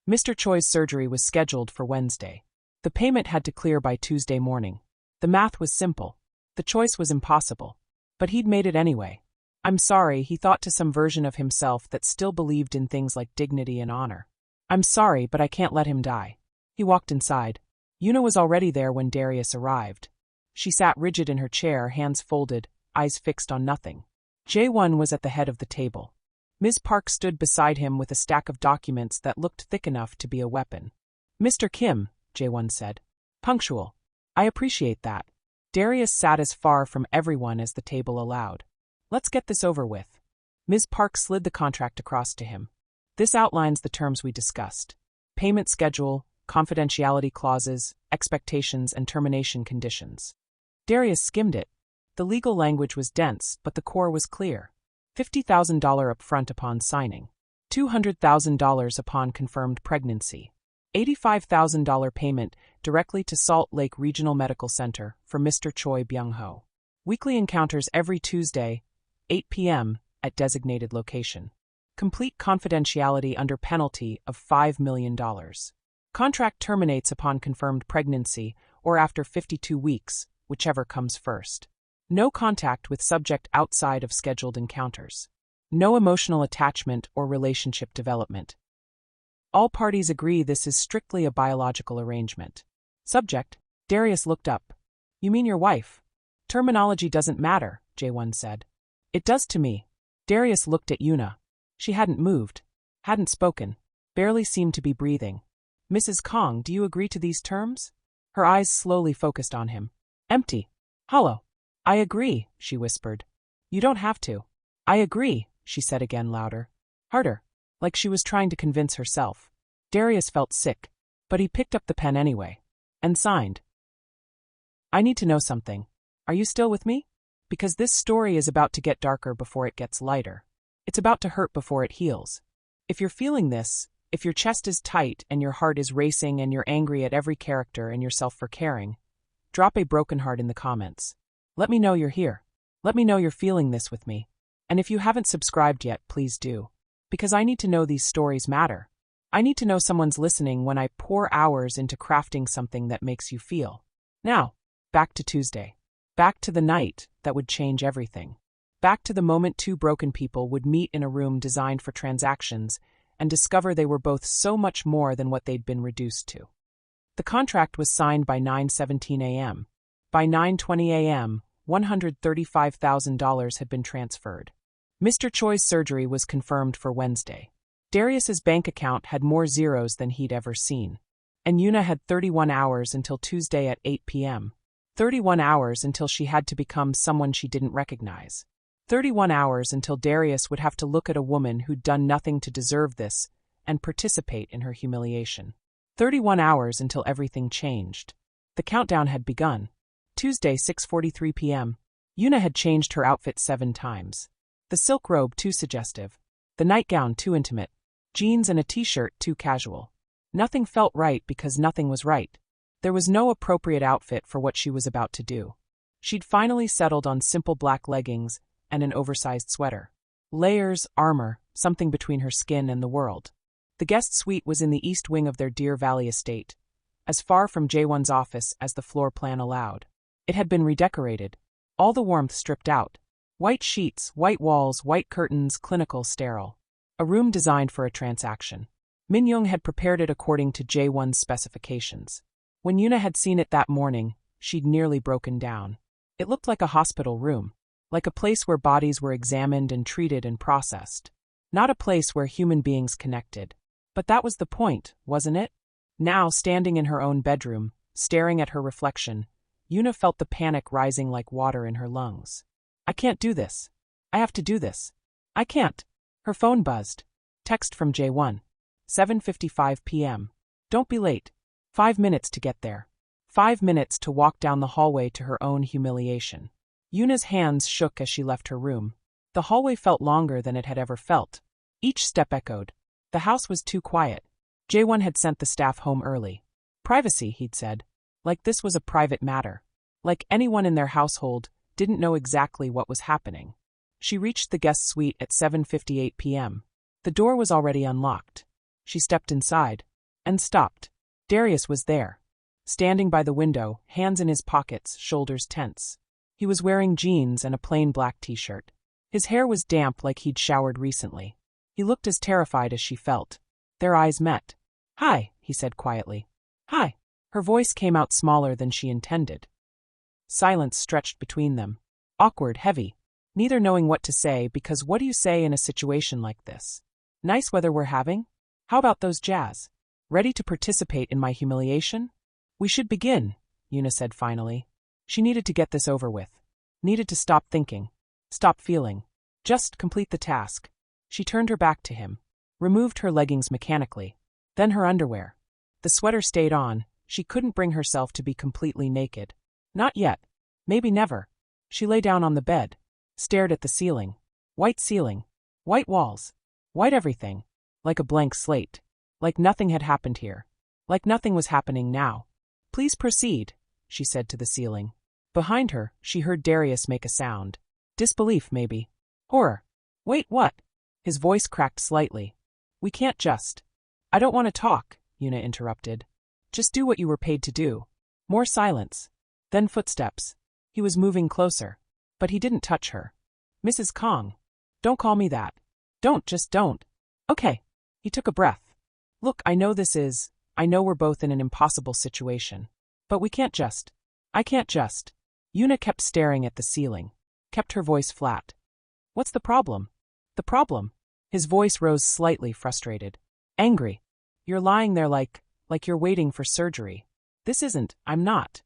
Mr. Choi's surgery was scheduled for Wednesday. The payment had to clear by Tuesday morning. The math was simple. The choice was impossible. But he'd made it anyway. I'm sorry, he thought to some version of himself that still believed in things like dignity and honor. I'm sorry, but I can't let him die. He walked inside. Yuna was already there when Darius arrived. She sat rigid in her chair, hands folded, eyes fixed on nothing. J1 was at the head of the table. Ms. Park stood beside him with a stack of documents that looked thick enough to be a weapon. Mr. Kim, J1 said. Punctual. I appreciate that. Darius sat as far from everyone as the table allowed. Let's get this over with. Ms. Park slid the contract across to him. This outlines the terms we discussed. Payment schedule, confidentiality clauses, expectations, and termination conditions. Darius skimmed it. The legal language was dense, but the core was clear. $50,000 upfront upon signing. $200,000 upon confirmed pregnancy. $85,000 payment directly to Salt Lake Regional Medical Center for Mr. Choi Byung-ho. Weekly encounters every Tuesday, 8 p.m., at designated location. Complete confidentiality under penalty of $5 million. Contract terminates upon confirmed pregnancy or after 52 weeks, whichever comes first. No contact with subject outside of scheduled encounters. No emotional attachment or relationship development. All parties agree this is strictly a biological arrangement. Subject, Darius looked up. You mean your wife? Terminology doesn't matter, J1 said. It does to me. Darius looked at Yuna. She hadn't moved, hadn't spoken, barely seemed to be breathing. Mrs. Kong, do you agree to these terms? Her eyes slowly focused on him. Empty. Hollow. I agree, she whispered. You don't have to. I agree, she said again louder. Harder, like she was trying to convince herself. Darius felt sick, but he picked up the pen anyway. And signed. I need to know something. Are you still with me? Because this story is about to get darker before it gets lighter. It's about to hurt before it heals. If you're feeling this, if your chest is tight and your heart is racing and you're angry at every character and yourself for caring, drop a broken heart in the comments. Let me know you're here. Let me know you're feeling this with me. And if you haven't subscribed yet, please do. Because I need to know these stories matter. I need to know someone's listening when I pour hours into crafting something that makes you feel. Now, back to Tuesday. Back to the night that would change everything. Back to the moment two broken people would meet in a room designed for transactions and discover they were both so much more than what they'd been reduced to. The contract was signed by 9:17 a.m. By 9:20 a.m., $135,000 had been transferred. Mr. Choi's surgery was confirmed for Wednesday. Darius's bank account had more zeros than he'd ever seen. And Yuna had 31 hours until Tuesday at 8 p.m. 31 hours until she had to become someone she didn't recognize. 31 hours until Darius would have to look at a woman who'd done nothing to deserve this and participate in her humiliation. 31 hours until everything changed. The countdown had begun. Tuesday, 6:43 p.m. Yuna had changed her outfit 7 times. The silk robe too suggestive. The nightgown too intimate. Jeans and a t-shirt too casual. Nothing felt right because nothing was right. There was no appropriate outfit for what she was about to do. She'd finally settled on simple black leggings and an oversized sweater. Layers, armor, something between her skin and the world. The guest suite was in the east wing of their Deer Valley estate, as far from J1's office as the floor plan allowed. It had been redecorated, all the warmth stripped out. White sheets, white walls, white curtains, clinical, sterile. A room designed for a transaction. Minyoung had prepared it according to J1's specifications. When Yuna had seen it that morning, she'd nearly broken down. It looked like a hospital room, like a place where bodies were examined and treated and processed. Not a place where human beings connected. But that was the point, wasn't it? Now, standing in her own bedroom, staring at her reflection, Yuna felt the panic rising like water in her lungs. I can't do this. I have to do this. I can't. Her phone buzzed. Text from J1. 7:55 p.m. Don't be late. 5 minutes to get there. 5 minutes to walk down the hallway to her own humiliation. Yuna's hands shook as she left her room. The hallway felt longer than it had ever felt. Each step echoed. The house was too quiet. J1 had sent the staff home early. Privacy, he'd said. Like this was a private matter. Like anyone in their household didn't know exactly what was happening. She reached the guest suite at 7:58 p.m. The door was already unlocked. She stepped inside. And stopped. Darius was there. Standing by the window, hands in his pockets, shoulders tense. He was wearing jeans and a plain black t-shirt. His hair was damp like he'd showered recently. He looked as terrified as she felt. Their eyes met. Hi, he said quietly. Hi. Her voice came out smaller than she intended. Silence stretched between them. Awkward, heavy. Neither knowing what to say because what do you say in a situation like this? Nice weather we're having? How about those jazz? Ready to participate in my humiliation? We should begin, Yuna said finally. She needed to get this over with. Needed to stop thinking. Stop feeling. Just complete the task. She turned her back to him. Removed her leggings mechanically. Then her underwear. The sweater stayed on. She couldn't bring herself to be completely naked. Not yet. Maybe never. She lay down on the bed. Stared at the ceiling. White ceiling. White walls. White everything. Like a blank slate. Like nothing had happened here. Like nothing was happening now. Please proceed, she said to the ceiling. Behind her, she heard Darius make a sound. Disbelief, maybe. Horror. Wait, what? His voice cracked slightly. We can't just. I don't want to talk, Yuna interrupted. Just do what you were paid to do. More silence. Then footsteps. He was moving closer. But he didn't touch her. Mrs. Kong. Don't call me that. Just don't. Okay. He took a breath. Look, I know we're both in an impossible situation. But we can't just. I can't just. Yuna kept staring at the ceiling. Kept her voice flat. What's the problem? The problem? His voice rose slightly frustrated. Angry. You're lying there like you're waiting for surgery. I'm not.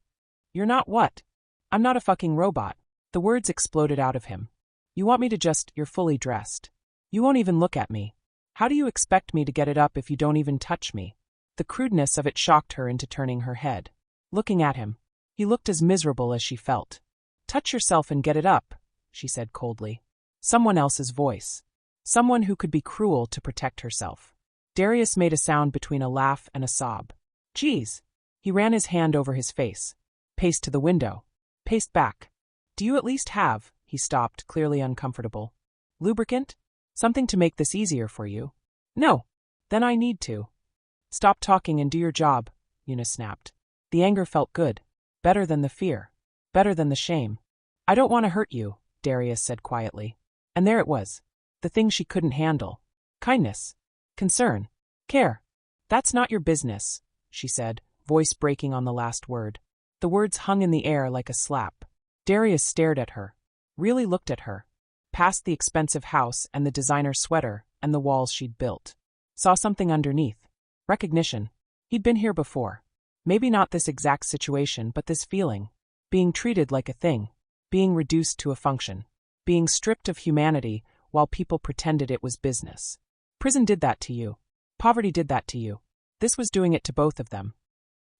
You're not what? I'm not a fucking robot. The words exploded out of him. You want me to you're fully dressed. You won't even look at me. How do you expect me to get it up if you don't even touch me? The crudeness of it shocked her into turning her head. Looking at him. He looked as miserable as she felt. Touch yourself and get it up, she said coldly. Someone else's voice. Someone who could be cruel to protect herself. Darius made a sound between a laugh and a sob. Geez. He ran his hand over his face. Paced to the window. Paced back. Do you at least have, he stopped, clearly uncomfortable. Lubricant? Something to make this easier for you? No. Then I need to. Stop talking and do your job, Yuna snapped. The anger felt good. Better than the fear. Better than the shame. I don't want to hurt you, Darius said quietly. And there it was. The thing she couldn't handle. Kindness. Concern. Care. That's not your business, she said, voice breaking on the last word. The words hung in the air like a slap. Darius stared at her. Really looked at her. Past the expensive house and the designer sweater and the walls she'd built. Saw something underneath. Recognition. He'd been here before. Maybe not this exact situation, but this feeling. Being treated like a thing. Being reduced to a function. Being stripped of humanity while people pretended it was business. Prison did that to you. Poverty did that to you. This was doing it to both of them.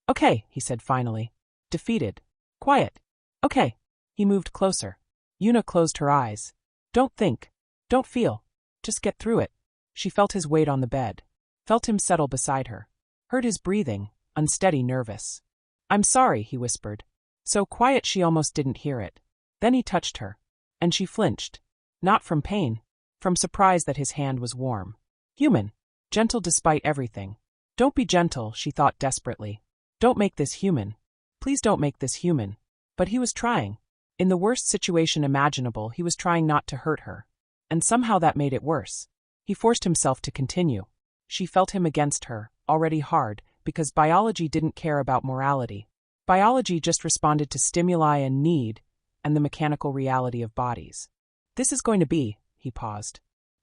Okay, he said finally. Defeated. Quiet. Okay. He moved closer. Yuna closed her eyes. Don't think. Don't feel. Just get through it. She felt his weight on the bed. Felt him settle beside her. Heard his breathing, unsteady, nervous. I'm sorry, he whispered. So quiet she almost didn't hear it. Then he touched her. And she flinched. Not from pain. From surprise that his hand was warm. Human. Gentle despite everything. Don't be gentle, she thought desperately. Don't make this human. Please don't make this human. But he was trying. In the worst situation imaginable, he was trying not to hurt her. And somehow that made it worse. He forced himself to continue. She felt him against her, already hard, because biology didn't care about morality. Biology just responded to stimuli and need, and the mechanical reality of bodies. This is going to be, he paused.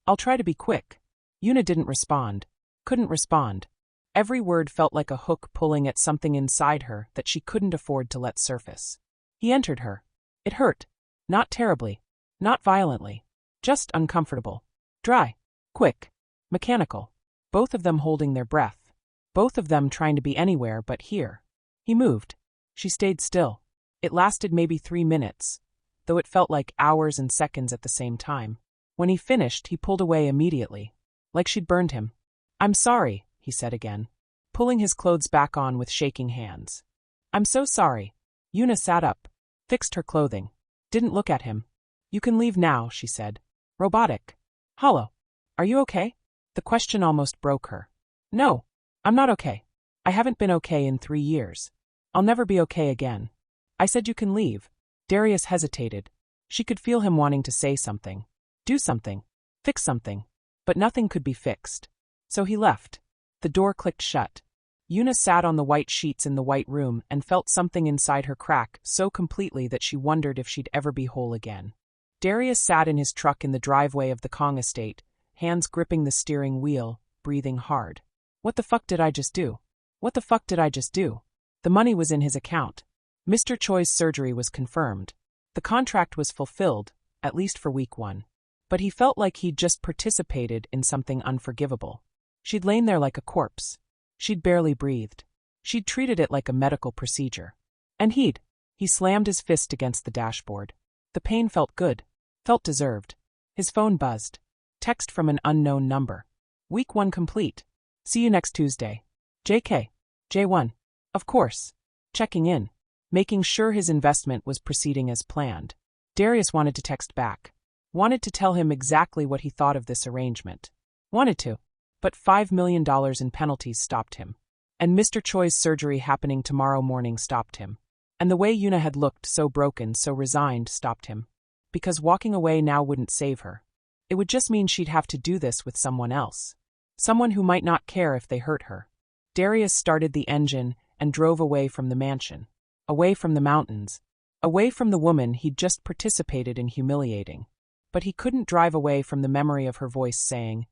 I'll try to be quick. Yuna didn't respond. Couldn't respond. Every word felt like a hook pulling at something inside her that she couldn't afford to let surface. He entered her. It hurt. Not terribly. Not violently. Just uncomfortable. Dry. Quick. Mechanical. Both of them holding their breath. Both of them trying to be anywhere but here. He moved. She stayed still. It lasted maybe 3 minutes, though it felt like hours and seconds at the same time. When he finished, he pulled away immediately. Like she'd burned him. I'm sorry, he said again, pulling his clothes back on with shaking hands. I'm so sorry. Yuna sat up. Fixed her clothing. Didn't look at him. You can leave now, she said. Robotic. Hollow. Are you okay? The question almost broke her. No. I'm not okay. I haven't been okay in 3 years. I'll never be okay again. I said you can leave. Darius hesitated. She could feel him wanting to say something. Do something. Fix something. But nothing could be fixed. So he left. The door clicked shut. Yuna sat on the white sheets in the white room and felt something inside her crack so completely that she wondered if she'd ever be whole again. Darius sat in his truck in the driveway of the Kong estate, hands gripping the steering wheel, breathing hard. What the fuck did I just do? What the fuck did I just do? The money was in his account. Mr. Choi's surgery was confirmed. The contract was fulfilled, at least for week 1. But he felt like he'd just participated in something unforgivable. She'd lain there like a corpse. She'd barely breathed. She'd treated it like a medical procedure. And he slammed his fist against the dashboard. The pain felt good. Felt deserved. His phone buzzed. Text from an unknown number. Week 1 complete. See you next Tuesday. JK. J1. Of course. Checking in. Making sure his investment was proceeding as planned. Darius wanted to text back. Wanted to tell him exactly what he thought of this arrangement. Wanted to. But $5 million in penalties stopped him. And Mr. Choi's surgery happening tomorrow morning stopped him. And the way Yuna had looked, so broken, so resigned, stopped him. Because walking away now wouldn't save her. It would just mean she'd have to do this with someone else. Someone who might not care if they hurt her. Darius started the engine and drove away from the mansion. Away from the mountains. Away from the woman he'd just participated in humiliating. But he couldn't drive away from the memory of her voice saying,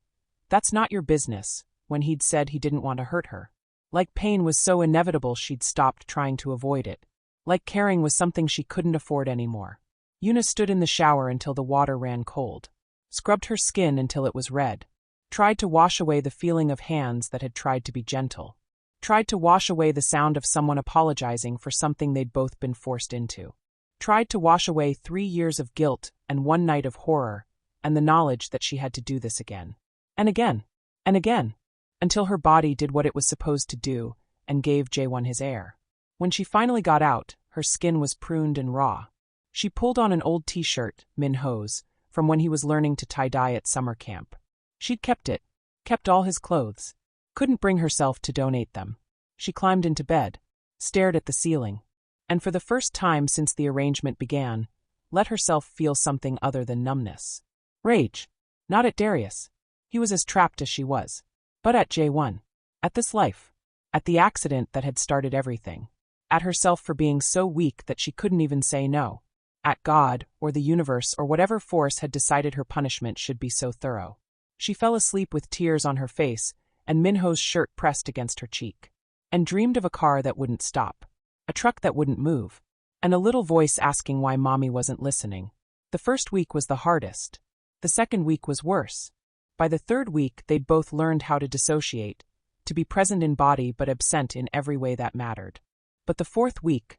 "That's not your business," when he'd said he didn't want to hurt her. Like pain was so inevitable she'd stopped trying to avoid it. Like caring was something she couldn't afford anymore. Yuna stood in the shower until the water ran cold. Scrubbed her skin until it was red. Tried to wash away the feeling of hands that had tried to be gentle. Tried to wash away the sound of someone apologizing for something they'd both been forced into. Tried to wash away 3 years of guilt and 1 night of horror, and the knowledge that she had to do this again. And again. And again. Until her body did what it was supposed to do, and gave Jaewon his heir. When she finally got out, her skin was pruned and raw. She pulled on an old t-shirt, Minho's, from when he was learning to tie-dye at summer camp. She'd kept it. Kept all his clothes. Couldn't bring herself to donate them. She climbed into bed. Stared at the ceiling. And for the first time since the arrangement began, let herself feel something other than numbness. Rage. Not at Darius. He was as trapped as she was. But at Jaewon. At this life. At the accident that had started everything. At herself for being so weak that she couldn't even say no. At God, or the universe, or whatever force had decided her punishment should be so thorough. She fell asleep with tears on her face, and Minho's shirt pressed against her cheek. And dreamed of a car that wouldn't stop. A truck that wouldn't move. And a little voice asking why Mommy wasn't listening. The first week was the hardest. The second week was worse. By the third week they'd both learned how to dissociate, to be present in body but absent in every way that mattered. But the fourth week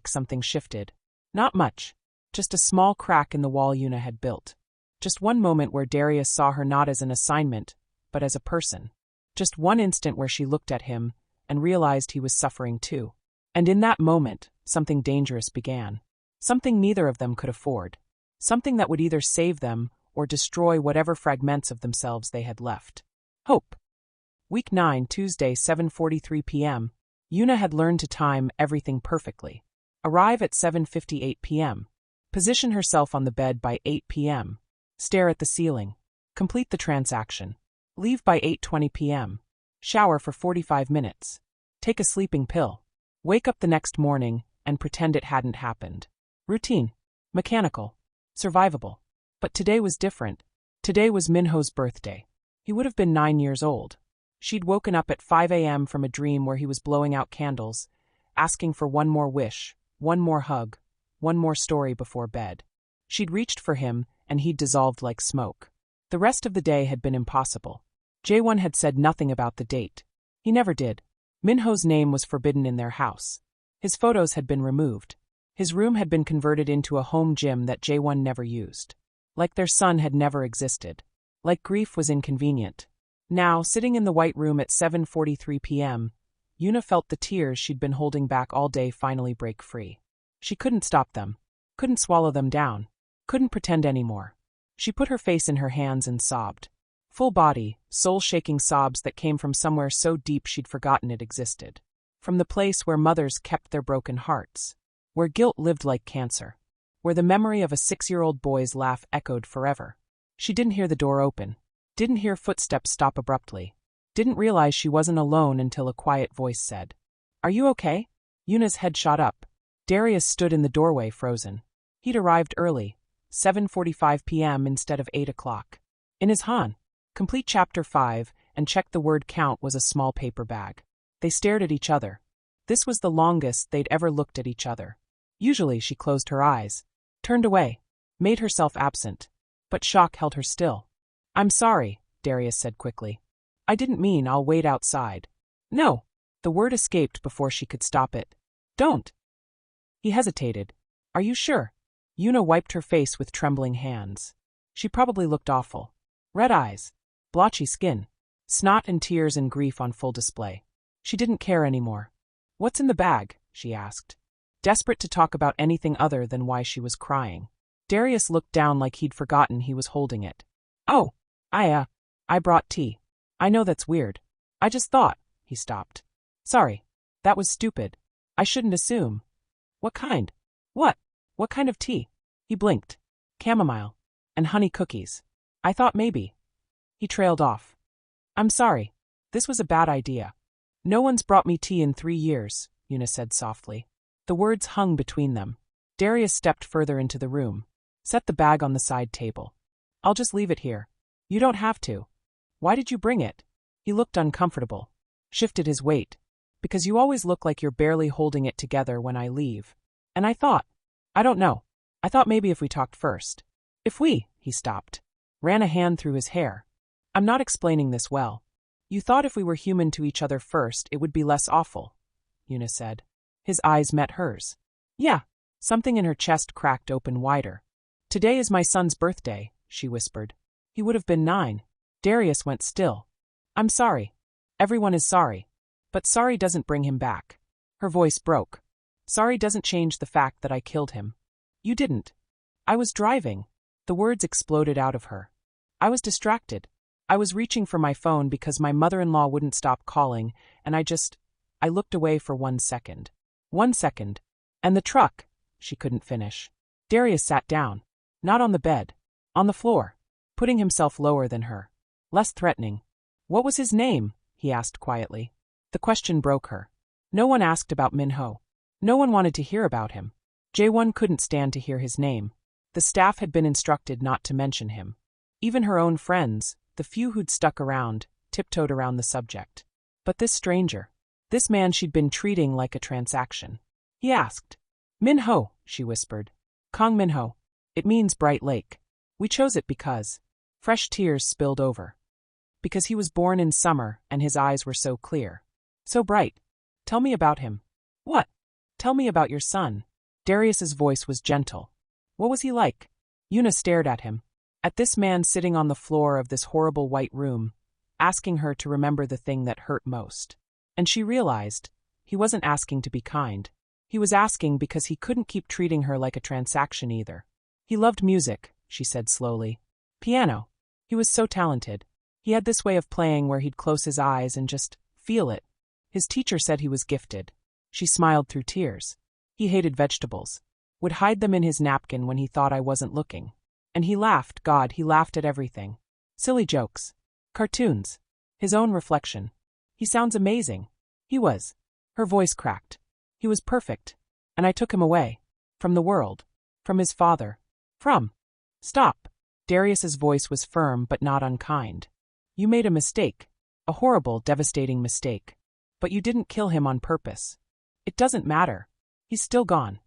something shifted. Not much. Just a small crack in the wall Yuna had built. Just one moment where Darius saw her not as an assignment, but as a person. Just one instant where she looked at him and realized he was suffering too. And in that moment, something dangerous began. Something neither of them could afford. Something that would either save them or destroy whatever fragments of themselves they had left. Hope. Week 9, Tuesday, 7:43 p.m. Yuna had learned to time everything perfectly. Arrive at 7:58 p.m. Position herself on the bed by 8 p.m. Stare at the ceiling. Complete the transaction. Leave by 8:20 p.m. Shower for 45 minutes. Take a sleeping pill. Wake up the next morning and pretend it hadn't happened. Routine. Mechanical. Survivable. But today was different. Today was Minho's birthday. He would have been 9 years old. She'd woken up at 5 a.m. from a dream where he was blowing out candles, asking for one more wish, one more hug, one more story before bed. She'd reached for him, and he'd dissolved like smoke. The rest of the day had been impossible. Jaewon had said nothing about the date. He never did. Minho's name was forbidden in their house. His photos had been removed. His room had been converted into a home gym that Jaewon never used. Like their son had never existed. Like grief was inconvenient. Now, sitting in the white room at 7:43 p.m., Yuna felt the tears she'd been holding back all day finally break free. She couldn't stop them. Couldn't swallow them down. Couldn't pretend anymore. She put her face in her hands and sobbed. Full body, soul-shaking sobs that came from somewhere so deep she'd forgotten it existed. From the place where mothers kept their broken hearts. Where guilt lived like cancer. Where the memory of a 6-year-old boy's laugh echoed forever. She didn't hear the door open. Didn't hear footsteps stop abruptly. Didn't realize she wasn't alone until a quiet voice said, "Are you okay?" Yuna's head shot up. Darius stood in the doorway frozen. He'd arrived early, 7:45 p.m. instead of 8 o'clock. In his Han. Complete Chapter 5, and check the word count was a small paper bag. They stared at each other. This was the longest they'd ever looked at each other. Usually she closed her eyes, turned away, made herself absent. But shock held her still. "I'm sorry," Darius said quickly. "I didn't mean I'll wait outside." "No." The word escaped before she could stop it. "Don't." He hesitated. "Are you sure?" Yuna wiped her face with trembling hands. She probably looked awful. Red eyes. Blotchy skin. Snot and tears and grief on full display. She didn't care anymore. "What's in the bag?" she asked. Desperate to talk about anything other than why she was crying. Darius looked down like he'd forgotten he was holding it. "Oh, I brought tea. I know that's weird. I just thought," he stopped. Sorry. That was stupid. I shouldn't assume. What kind? What? What kind of tea? He blinked. Chamomile. And honey cookies. I thought maybe. He trailed off. I'm sorry. This was a bad idea. No one's brought me tea in 3 years, Una said softly. The words hung between them. Darius stepped further into the room. Set the bag on the side table. I'll just leave it here. You don't have to. Why did you bring it? He looked uncomfortable. Shifted his weight. Because you always look like you're barely holding it together when I leave. And I thought. I don't know. I thought maybe if we talked first. If we, he stopped. Ran a hand through his hair. I'm not explaining this well. You thought if we were human to each other first, it would be less awful, Una said. His eyes met hers. Yeah. Something in her chest cracked open wider. Today is my son's birthday, she whispered. He would have been 9. Darius went still. I'm sorry. Everyone is sorry. But sorry doesn't bring him back. Her voice broke. Sorry doesn't change the fact that I killed him. You didn't. I was driving. The words exploded out of her. I was distracted. I was reaching for my phone because my mother-in-law wouldn't stop calling, and I looked away for 1 second. 1 second. And the truck. She couldn't finish. Darius sat down. Not on the bed. On the floor. Putting himself lower than her. Less threatening. What was his name? He asked quietly. The question broke her. No one asked about Min-ho. No one wanted to hear about him. Jae-won couldn't stand to hear his name. The staff had been instructed not to mention him. Even her own friends, the few who'd stuck around, tiptoed around the subject. But this stranger, this man she'd been treating like a transaction. He asked. Min-ho, she whispered. Kong Min-ho. It means bright lake. We chose it because. Fresh tears spilled over. Because he was born in summer and his eyes were so clear. So bright. Tell me about him. What? Tell me about your son. Darius's voice was gentle. What was he like? Una stared at him. At this man sitting on the floor of this horrible white room, asking her to remember the thing that hurt most. And she realized, he wasn't asking to be kind. He was asking because he couldn't keep treating her like a transaction either. He loved music, she said slowly. Piano. He was so talented. He had this way of playing where he'd close his eyes and just feel it. His teacher said he was gifted. She smiled through tears. He hated vegetables. Would hide them in his napkin when he thought I wasn't looking. And he laughed, God, he laughed at everything. Silly jokes. Cartoons. His own reflection. He sounds amazing. He was. Her voice cracked. He was perfect. And I took him away. From the world. From his father. From. Stop. Darius's voice was firm but not unkind. You made a mistake. A horrible, devastating mistake. But you didn't kill him on purpose. It doesn't matter. He's still gone.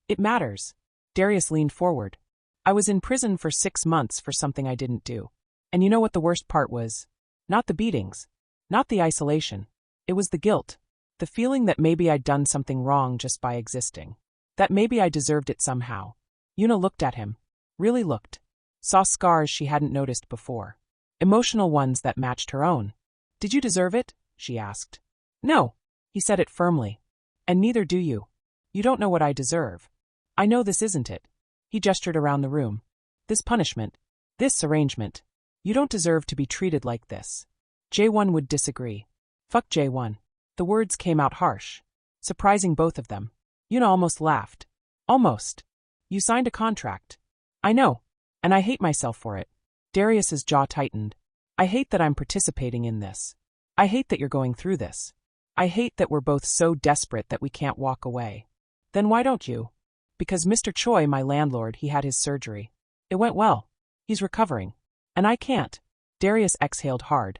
It matters. Darius leaned forward. I was in prison for 6 months for something I didn't do. And you know what the worst part was? Not the beatings. Not the isolation. It was the guilt. The feeling that maybe I'd done something wrong just by existing. That maybe I deserved it somehow. Una looked at him. Really looked. Saw scars she hadn't noticed before. Emotional ones that matched her own. Did you deserve it? She asked. No. He said it firmly. And neither do you. You don't know what I deserve. I know this isn't it. He gestured around the room. This punishment. This arrangement. You don't deserve to be treated like this. Jae-won would disagree. Fuck Jae-won. The words came out harsh. Surprising both of them. Una almost laughed. Almost. You signed a contract. I know. And I hate myself for it. Darius's jaw tightened. I hate that I'm participating in this. I hate that you're going through this. I hate that we're both so desperate that we can't walk away. Then why don't you? Because Mr. Choi, my landlord, he had his surgery. It went well. He's recovering. And I can't. Darius exhaled hard.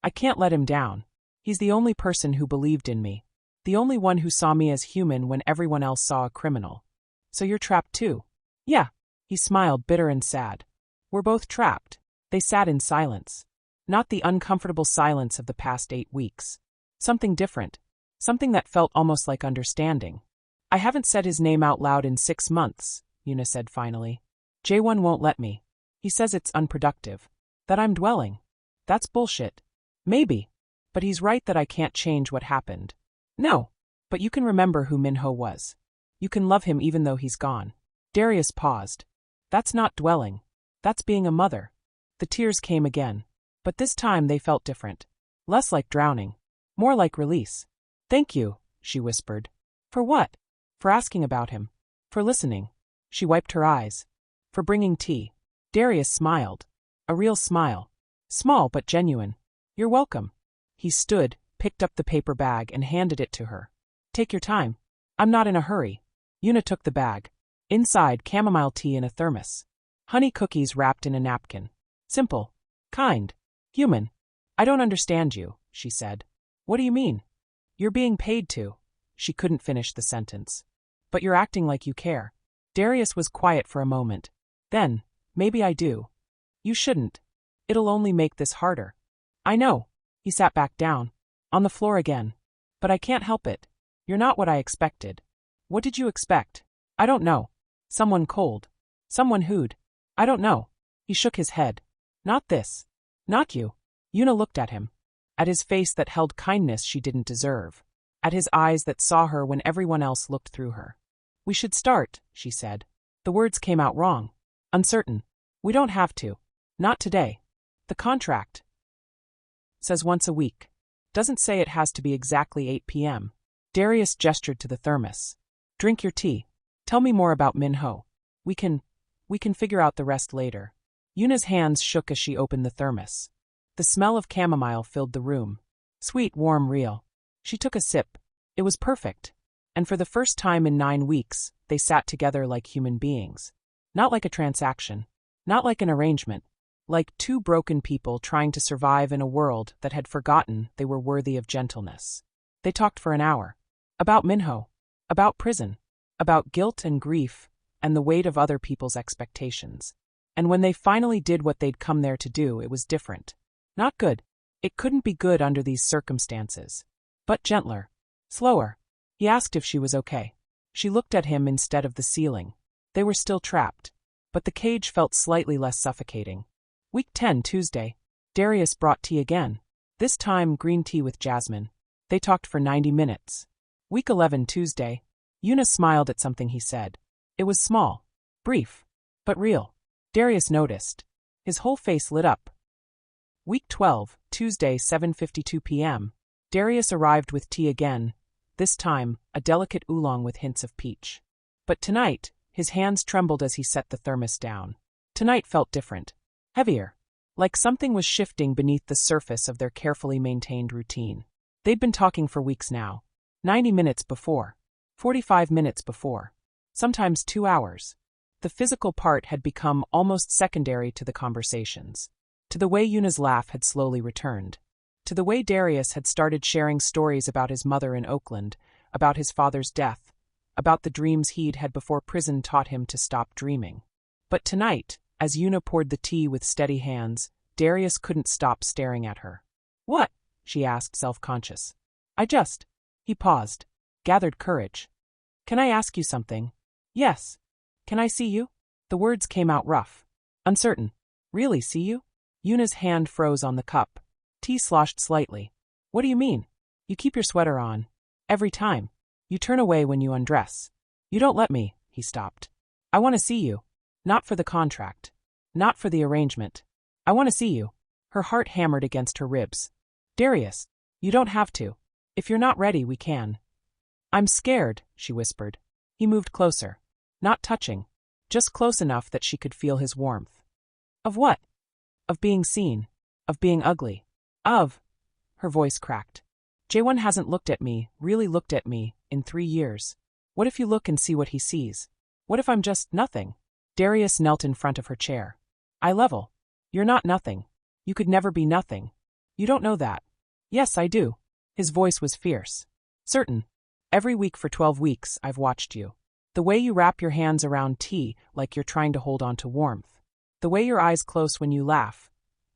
I can't let him down. He's the only person who believed in me. The only one who saw me as human when everyone else saw a criminal. So you're trapped too? Yeah. He smiled, bitter and sad. We're both trapped. They sat in silence. Not the uncomfortable silence of the past 8 weeks. Something different. Something that felt almost like understanding. I haven't said his name out loud in 6 months, Una said finally. Jae-won won't let me. He says it's unproductive. That I'm dwelling. That's bullshit. Maybe. But he's right that I can't change what happened. No. But you can remember who Min-ho was. You can love him even though he's gone. Darius paused. That's not dwelling. That's being a mother. The tears came again. But this time they felt different. Less like drowning. More like release. Thank you, she whispered. For what? For asking about him. For listening. She wiped her eyes. For bringing tea. Darius smiled. A real smile. Small but genuine. You're welcome. He stood, picked up the paper bag and handed it to her. Take your time. I'm not in a hurry. Yuna took the bag. Inside, chamomile tea in a thermos. Honey cookies wrapped in a napkin. Simple. Kind. Human. I don't understand you, she said. What do you mean? You're being paid to. She couldn't finish the sentence. But you're acting like you care. Darius was quiet for a moment. Then, maybe I do. You shouldn't. It'll only make this harder. I know. He sat back down. On the floor again. But I can't help it. You're not what I expected. What did you expect? I don't know. Someone cold. Someone who'd. I don't know. He shook his head. Not this. Not you. Yuna looked at him. At his face that held kindness she didn't deserve. At his eyes that saw her when everyone else looked through her. We should start, she said. The words came out wrong. Uncertain. We don't have to. Not today. The contract says once a week. Doesn't say it has to be exactly 8 p.m. Darius gestured to the thermos. Drink your tea. Tell me more about Minho. We can figure out the rest later. Yuna's hands shook as she opened the thermos. The smell of chamomile filled the room. Sweet, warm, real. She took a sip. It was perfect. And for the first time in 9 weeks, they sat together like human beings. Not like a transaction. Not like an arrangement. Like two broken people trying to survive in a world that had forgotten they were worthy of gentleness. They talked for an hour. About Minho. About prison. About guilt and grief, and the weight of other people's expectations. And when they finally did what they'd come there to do, it was different. Not good. It couldn't be good under these circumstances. But gentler. Slower. He asked if she was okay. She looked at him instead of the ceiling. They were still trapped. But the cage felt slightly less suffocating. Week 10, Tuesday. Darius brought tea again. This time, green tea with jasmine. They talked for 90 minutes. Week 11, Tuesday. Yuna smiled at something he said. It was small. Brief. But real. Darius noticed. His whole face lit up. Week 12, Tuesday, 7:52 p.m. Darius arrived with tea again. This time, a delicate oolong with hints of peach. But tonight, his hands trembled as he set the thermos down. Tonight felt different. Heavier. Like something was shifting beneath the surface of their carefully maintained routine. They'd been talking for weeks now. 90 minutes before. 45 minutes before. Sometimes 2 hours. The physical part had become almost secondary to the conversations. To the way Yuna's laugh had slowly returned. To the way Darius had started sharing stories about his mother in Oakland, about his father's death, about the dreams he'd had before prison taught him to stop dreaming. But tonight, as Yuna poured the tea with steady hands, Darius couldn't stop staring at her. What? She asked, self-conscious. He paused, gathered courage. Can I ask you something? Yes. Can I see you? The words came out rough. Uncertain. Really, see you? Yuna's hand froze on the cup. Tea sloshed slightly. What do you mean? You keep your sweater on. Every time. You turn away when you undress. You don't let me, he stopped. I want to see you. Not for the contract. Not for the arrangement. I want to see you. Her heart hammered against her ribs. Darius, you don't have to. If you're not ready, we can. I'm scared, she whispered. He moved closer. Not touching. Just close enough that she could feel his warmth. Of what? Of being seen. Of being ugly. Of. Her voice cracked. Jaewon hasn't looked at me, really looked at me, in 3 years. What if you look and see what he sees? What if I'm just nothing? Darius knelt in front of her chair. Eye level. You're not nothing. You could never be nothing. You don't know that. Yes, I do. His voice was fierce. Certain. Every week for 12 weeks, I've watched you. The way you wrap your hands around tea like you're trying to hold on to warmth. The way your eyes close when you laugh.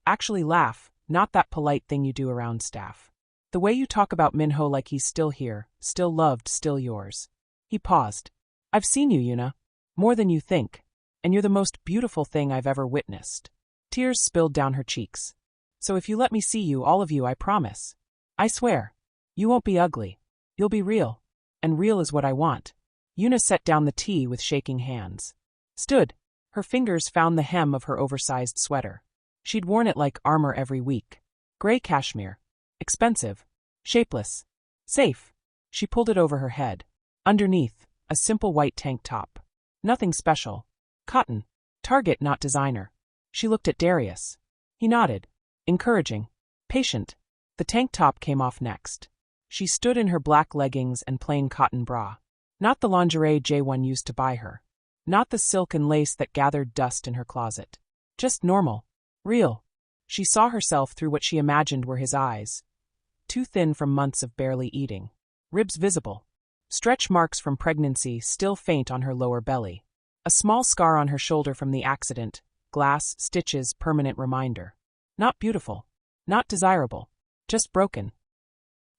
Actually laugh, not that polite thing you do around staff. The way you talk about Minho like he's still here, still loved, still yours. He paused. I've seen you, Yuna. More than you think. And you're the most beautiful thing I've ever witnessed. Tears spilled down her cheeks. So if you let me see you, all of you, I promise. I swear. You won't be ugly. You'll be real. And real is what I want. Yuna set down the tea with shaking hands. Stood. Her fingers found the hem of her oversized sweater. She'd worn it like armor every week. Gray cashmere. Expensive. Shapeless. Safe. She pulled it over her head. Underneath, a simple white tank top. Nothing special. Cotton. Target, not designer. She looked at Darius. He nodded. Encouraging. Patient. The tank top came off next. She stood in her black leggings and plain cotton bra. Not the lingerie J1 used to buy her. Not the silk and lace that gathered dust in her closet. Just normal. Real. She saw herself through what she imagined were his eyes. Too thin from months of barely eating. Ribs visible. Stretch marks from pregnancy still faint on her lower belly. A small scar on her shoulder from the accident. Glass, stitches, permanent reminder. Not beautiful. Not desirable. Just broken.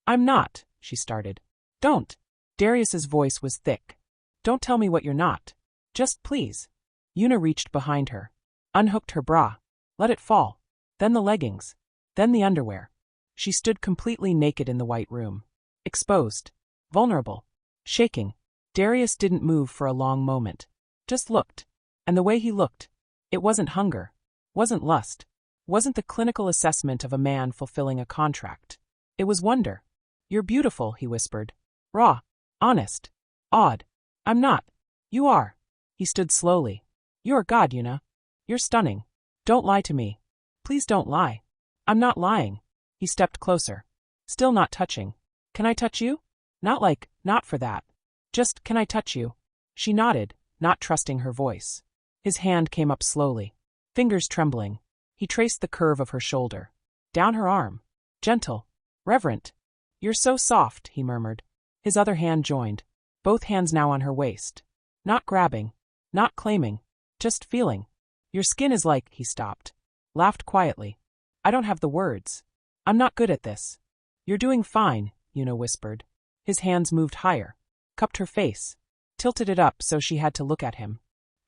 I'm not, she started. Don't. Darius's voice was thick. Don't tell me what you're not. Just please. Una reached behind her. Unhooked her bra. Let it fall. Then the leggings. Then the underwear. She stood completely naked in the white room. Exposed. Vulnerable. Shaking. Darius didn't move for a long moment. Just looked. And the way he looked. It wasn't hunger. Wasn't lust. Wasn't the clinical assessment of a man fulfilling a contract. It was wonder. You're beautiful, he whispered. Raw. Honest. Odd. I'm not. You are. He stood slowly. You're God, Una. You're stunning. Don't lie to me. Please don't lie. I'm not lying. He stepped closer. Still not touching. Can I touch you? Not for that. Just, can I touch you? She nodded, not trusting her voice. His hand came up slowly. Fingers trembling. He traced the curve of her shoulder. Down her arm. Gentle. Reverent. You're so soft, he murmured. His other hand joined. Both hands now on her waist. Not grabbing. Not claiming. Just feeling. Your skin is like, he stopped. Laughed quietly. I don't have the words. I'm not good at this. You're doing fine, Una whispered. His hands moved higher. Cupped her face. Tilted it up so she had to look at him.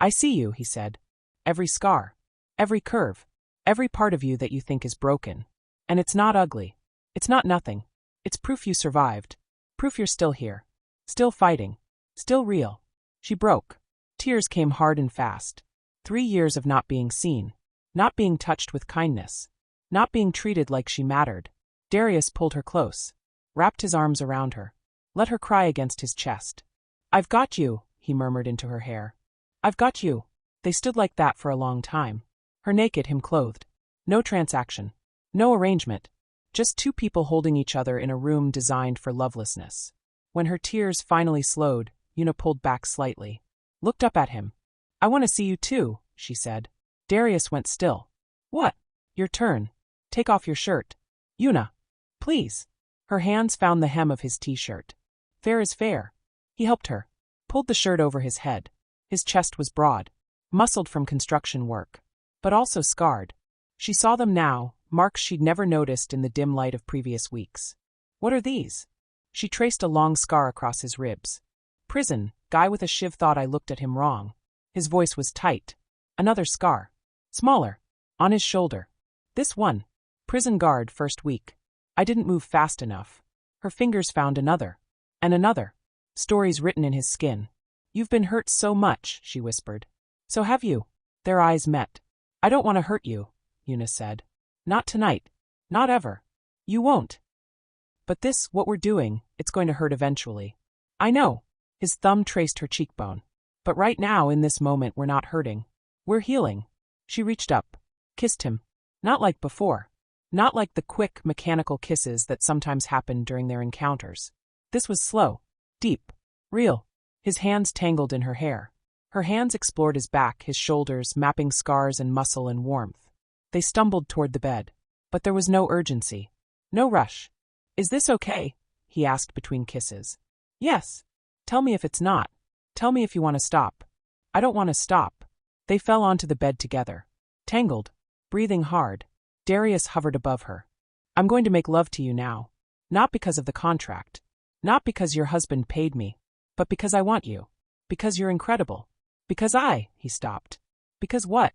I see you, he said. Every scar. Every curve. Every part of you that you think is broken. And it's not ugly. It's not nothing. It's proof you survived. Proof you're still here. Still fighting. Still real. She broke. Tears came hard and fast. 3 years of not being seen. Not being touched with kindness. Not being treated like she mattered. Darius pulled her close. Wrapped his arms around her. Let her cry against his chest. I've got you, he murmured into her hair. I've got you. They stood like that for a long time. Her naked, him clothed. No transaction. No arrangement. Just two people holding each other in a room designed for lovelessness. When her tears finally slowed, Una pulled back slightly. Looked up at him. I want to see you too, she said. Darius went still. What? Your turn. Take off your shirt. Una. Please. Her hands found the hem of his t-shirt. Fair is fair. He helped her. Pulled the shirt over his head. His chest was broad. Muscled from construction work. But also scarred. She saw them now, marks she'd never noticed in the dim light of previous weeks. What are these? She traced a long scar across his ribs. Prison, guy with a shiv thought I looked at him wrong. His voice was tight. Another scar. Smaller. On his shoulder. This one. Prison guard first week. I didn't move fast enough. Her fingers found another. And another. Stories written in his skin. You've been hurt so much, she whispered. So have you. Their eyes met. I don't want to hurt you, Una said. Not tonight. Not ever. You won't. But this, what we're doing, it's going to hurt eventually. I know. His thumb traced her cheekbone. But right now, in this moment, we're not hurting. We're healing. She reached up. Kissed him. Not like before. Not like the quick, mechanical kisses that sometimes happened during their encounters. This was slow. Deep. Real. His hands tangled in her hair. Her hands explored his back, his shoulders, mapping scars and muscle and warmth. They stumbled toward the bed. But there was no urgency. No rush. Is this okay? He asked between kisses. Yes. Tell me if it's not. Tell me if you want to stop. I don't want to stop. They fell onto the bed together. Tangled. Breathing hard. Darius hovered above her. I'm going to make love to you now. Not because of the contract. Not because your husband paid me. But because I want you. Because you're incredible. Because he stopped. Because what?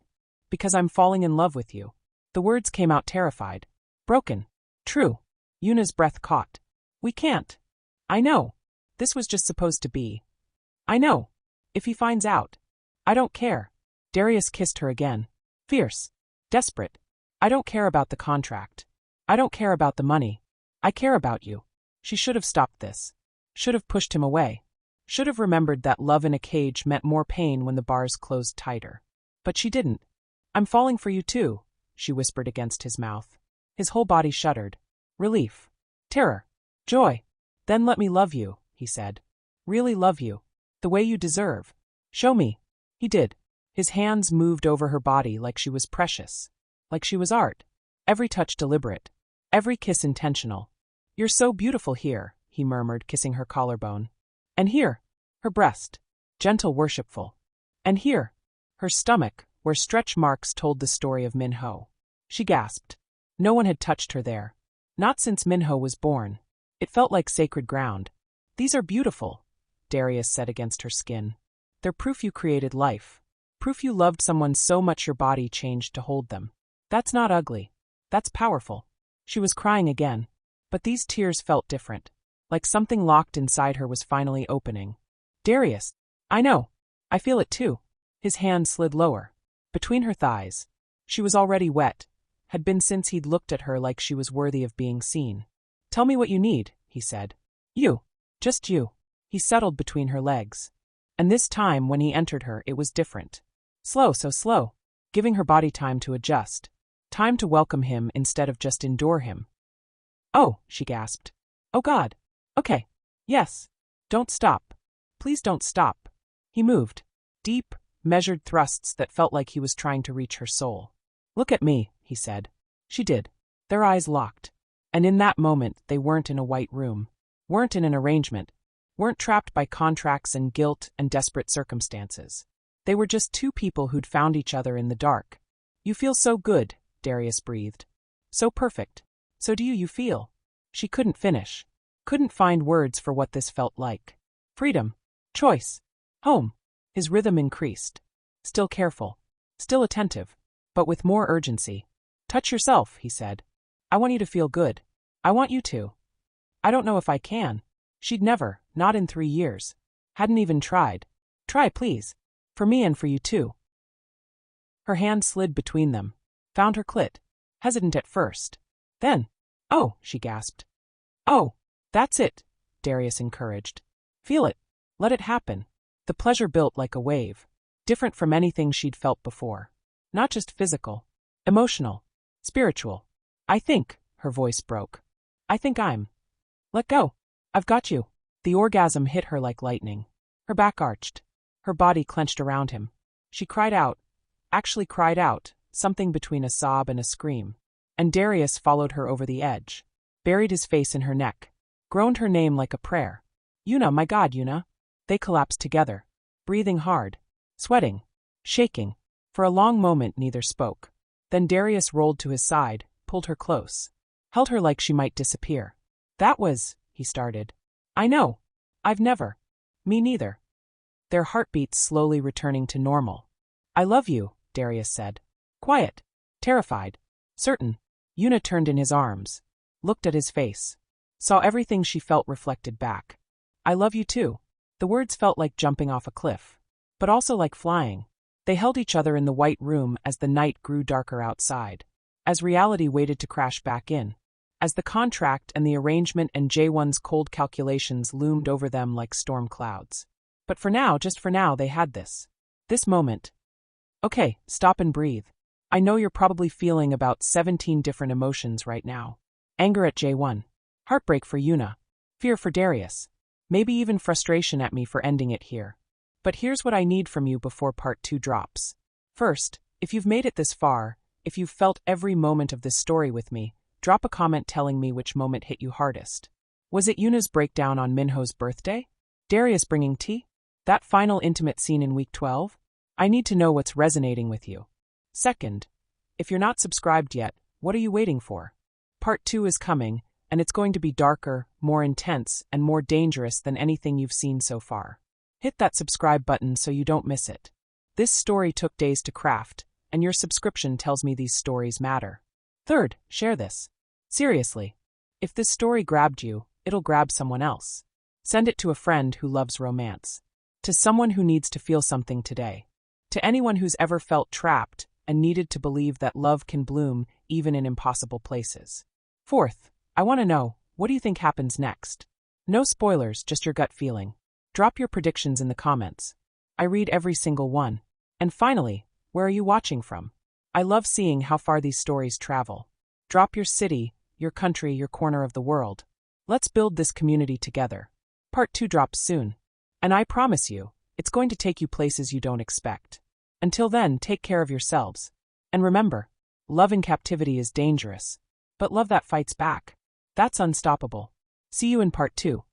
Because I'm falling in love with you. The words came out terrified. Broken. True. Una's breath caught. We can't. I know. This was just supposed to be. I know. If he finds out. I don't care. Darius kissed her again. Fierce. Desperate. I don't care about the contract. I don't care about the money. I care about you. She should have stopped this. Should have pushed him away. Should have remembered that love in a cage meant more pain when the bars closed tighter. But she didn't. I'm falling for you too, she whispered against his mouth. His whole body shuddered. Relief. Terror. Joy. Then let me love you, he said. Really love you. The way you deserve. Show me. He did. His hands moved over her body like she was precious. Like she was art. Every touch deliberate. Every kiss intentional. You're so beautiful here, he murmured, kissing her collarbone. And here, her breast. Gentle, worshipful. And here, her stomach, where stretch marks told the story of Minho. She gasped. No one had touched her there. Not since Minho was born. It felt like sacred ground. These are beautiful, Darius said against her skin. They're proof you created life. Proof you loved someone so much your body changed to hold them. That's not ugly. That's powerful. She was crying again. But these tears felt different. Like something locked inside her was finally opening. Darius. I know. I feel it too. His hand slid lower. Between her thighs. She was already wet. Had been since he'd looked at her like she was worthy of being seen. Tell me what you need, he said. You. Just you. He settled between her legs. And this time when he entered her it was different. Slow, so slow. Giving her body time to adjust. Time to welcome him instead of just endure him. Oh, she gasped. Oh God. Okay. Yes. Don't stop. Please don't stop. He moved. Deep, measured thrusts that felt like he was trying to reach her soul. Look at me, he said. She did. Their eyes locked. And in that moment they weren't in a white room. Weren't in an arrangement. Weren't trapped by contracts and guilt and desperate circumstances. They were just two people who'd found each other in the dark. You feel so good, Darius breathed. So perfect. So do you feel? She couldn't finish. Couldn't find words for what this felt like. Freedom. Choice. Home. His rhythm increased. Still careful. Still attentive. But with more urgency. Touch yourself, he said. I want you to feel good. I want you to. I don't know if I can. She'd never, not in 3 years. Hadn't even tried. Try, please. For me and for you too. Her hand slid between them. Found her clit. Hesitant at first. Then, oh, she gasped. Oh, that's it, Darius encouraged. Feel it. Let it happen. The pleasure built like a wave. Different from anything she'd felt before. Not just physical. Emotional. Spiritual. I think, her voice broke. I think I'm. Let go. I've got you. The orgasm hit her like lightning. Her back arched. Her body clenched around him. She cried out. Actually cried out, something between a sob and a scream. And Darius followed her over the edge. Buried his face in her neck. Groaned her name like a prayer. Yuna, my God, Yuna. They collapsed together. Breathing hard. Sweating. Shaking. For a long moment neither spoke. Then Darius rolled to his side, pulled her close. Held her like she might disappear. That was, he started. I know. I've never. Me neither. Their heartbeats slowly returning to normal. I love you, Darius said. Quiet. Terrified. Certain. Yuna turned in his arms. Looked at his face. Saw everything she felt reflected back. I love you too. The words felt like jumping off a cliff. But also like flying. They held each other in the white room as the night grew darker outside. As reality waited to crash back in. As the contract and the arrangement and J1's cold calculations loomed over them like storm clouds. But for now, just for now, they had this. This moment. Okay, stop and breathe. I know you're probably feeling about 17 different emotions right now. Anger at J1. Heartbreak for Yuna. Fear for Darius. Maybe even frustration at me for ending it here. But here's what I need from you before part 2 drops. First, if you've made it this far, if you've felt every moment of this story with me, drop a comment telling me which moment hit you hardest. Was it Yuna's breakdown on Minho's birthday? Darius bringing tea? That final intimate scene in week 12? I need to know what's resonating with you. Second, if you're not subscribed yet, what are you waiting for? Part 2 is coming, and it's going to be darker, more intense, and more dangerous than anything you've seen so far. Hit that subscribe button so you don't miss it. This story took days to craft, and your subscription tells me these stories matter. Third, share this. Seriously. If this story grabbed you, it'll grab someone else. Send it to a friend who loves romance. To someone who needs to feel something today. To anyone who's ever felt trapped and needed to believe that love can bloom even in impossible places. Fourth, I want to know, What do you think happens next? No spoilers, just your gut feeling. Drop your predictions in the comments. I read every single one. And finally, where are you watching from? I love seeing how far these stories travel. Drop your city, your country, your corner of the world. Let's build this community together. Part 2 drops soon. And I promise you, it's going to take you places you don't expect. Until then, take care of yourselves. And remember, love in captivity is dangerous. But love that fights back, that's unstoppable. See you in part 2.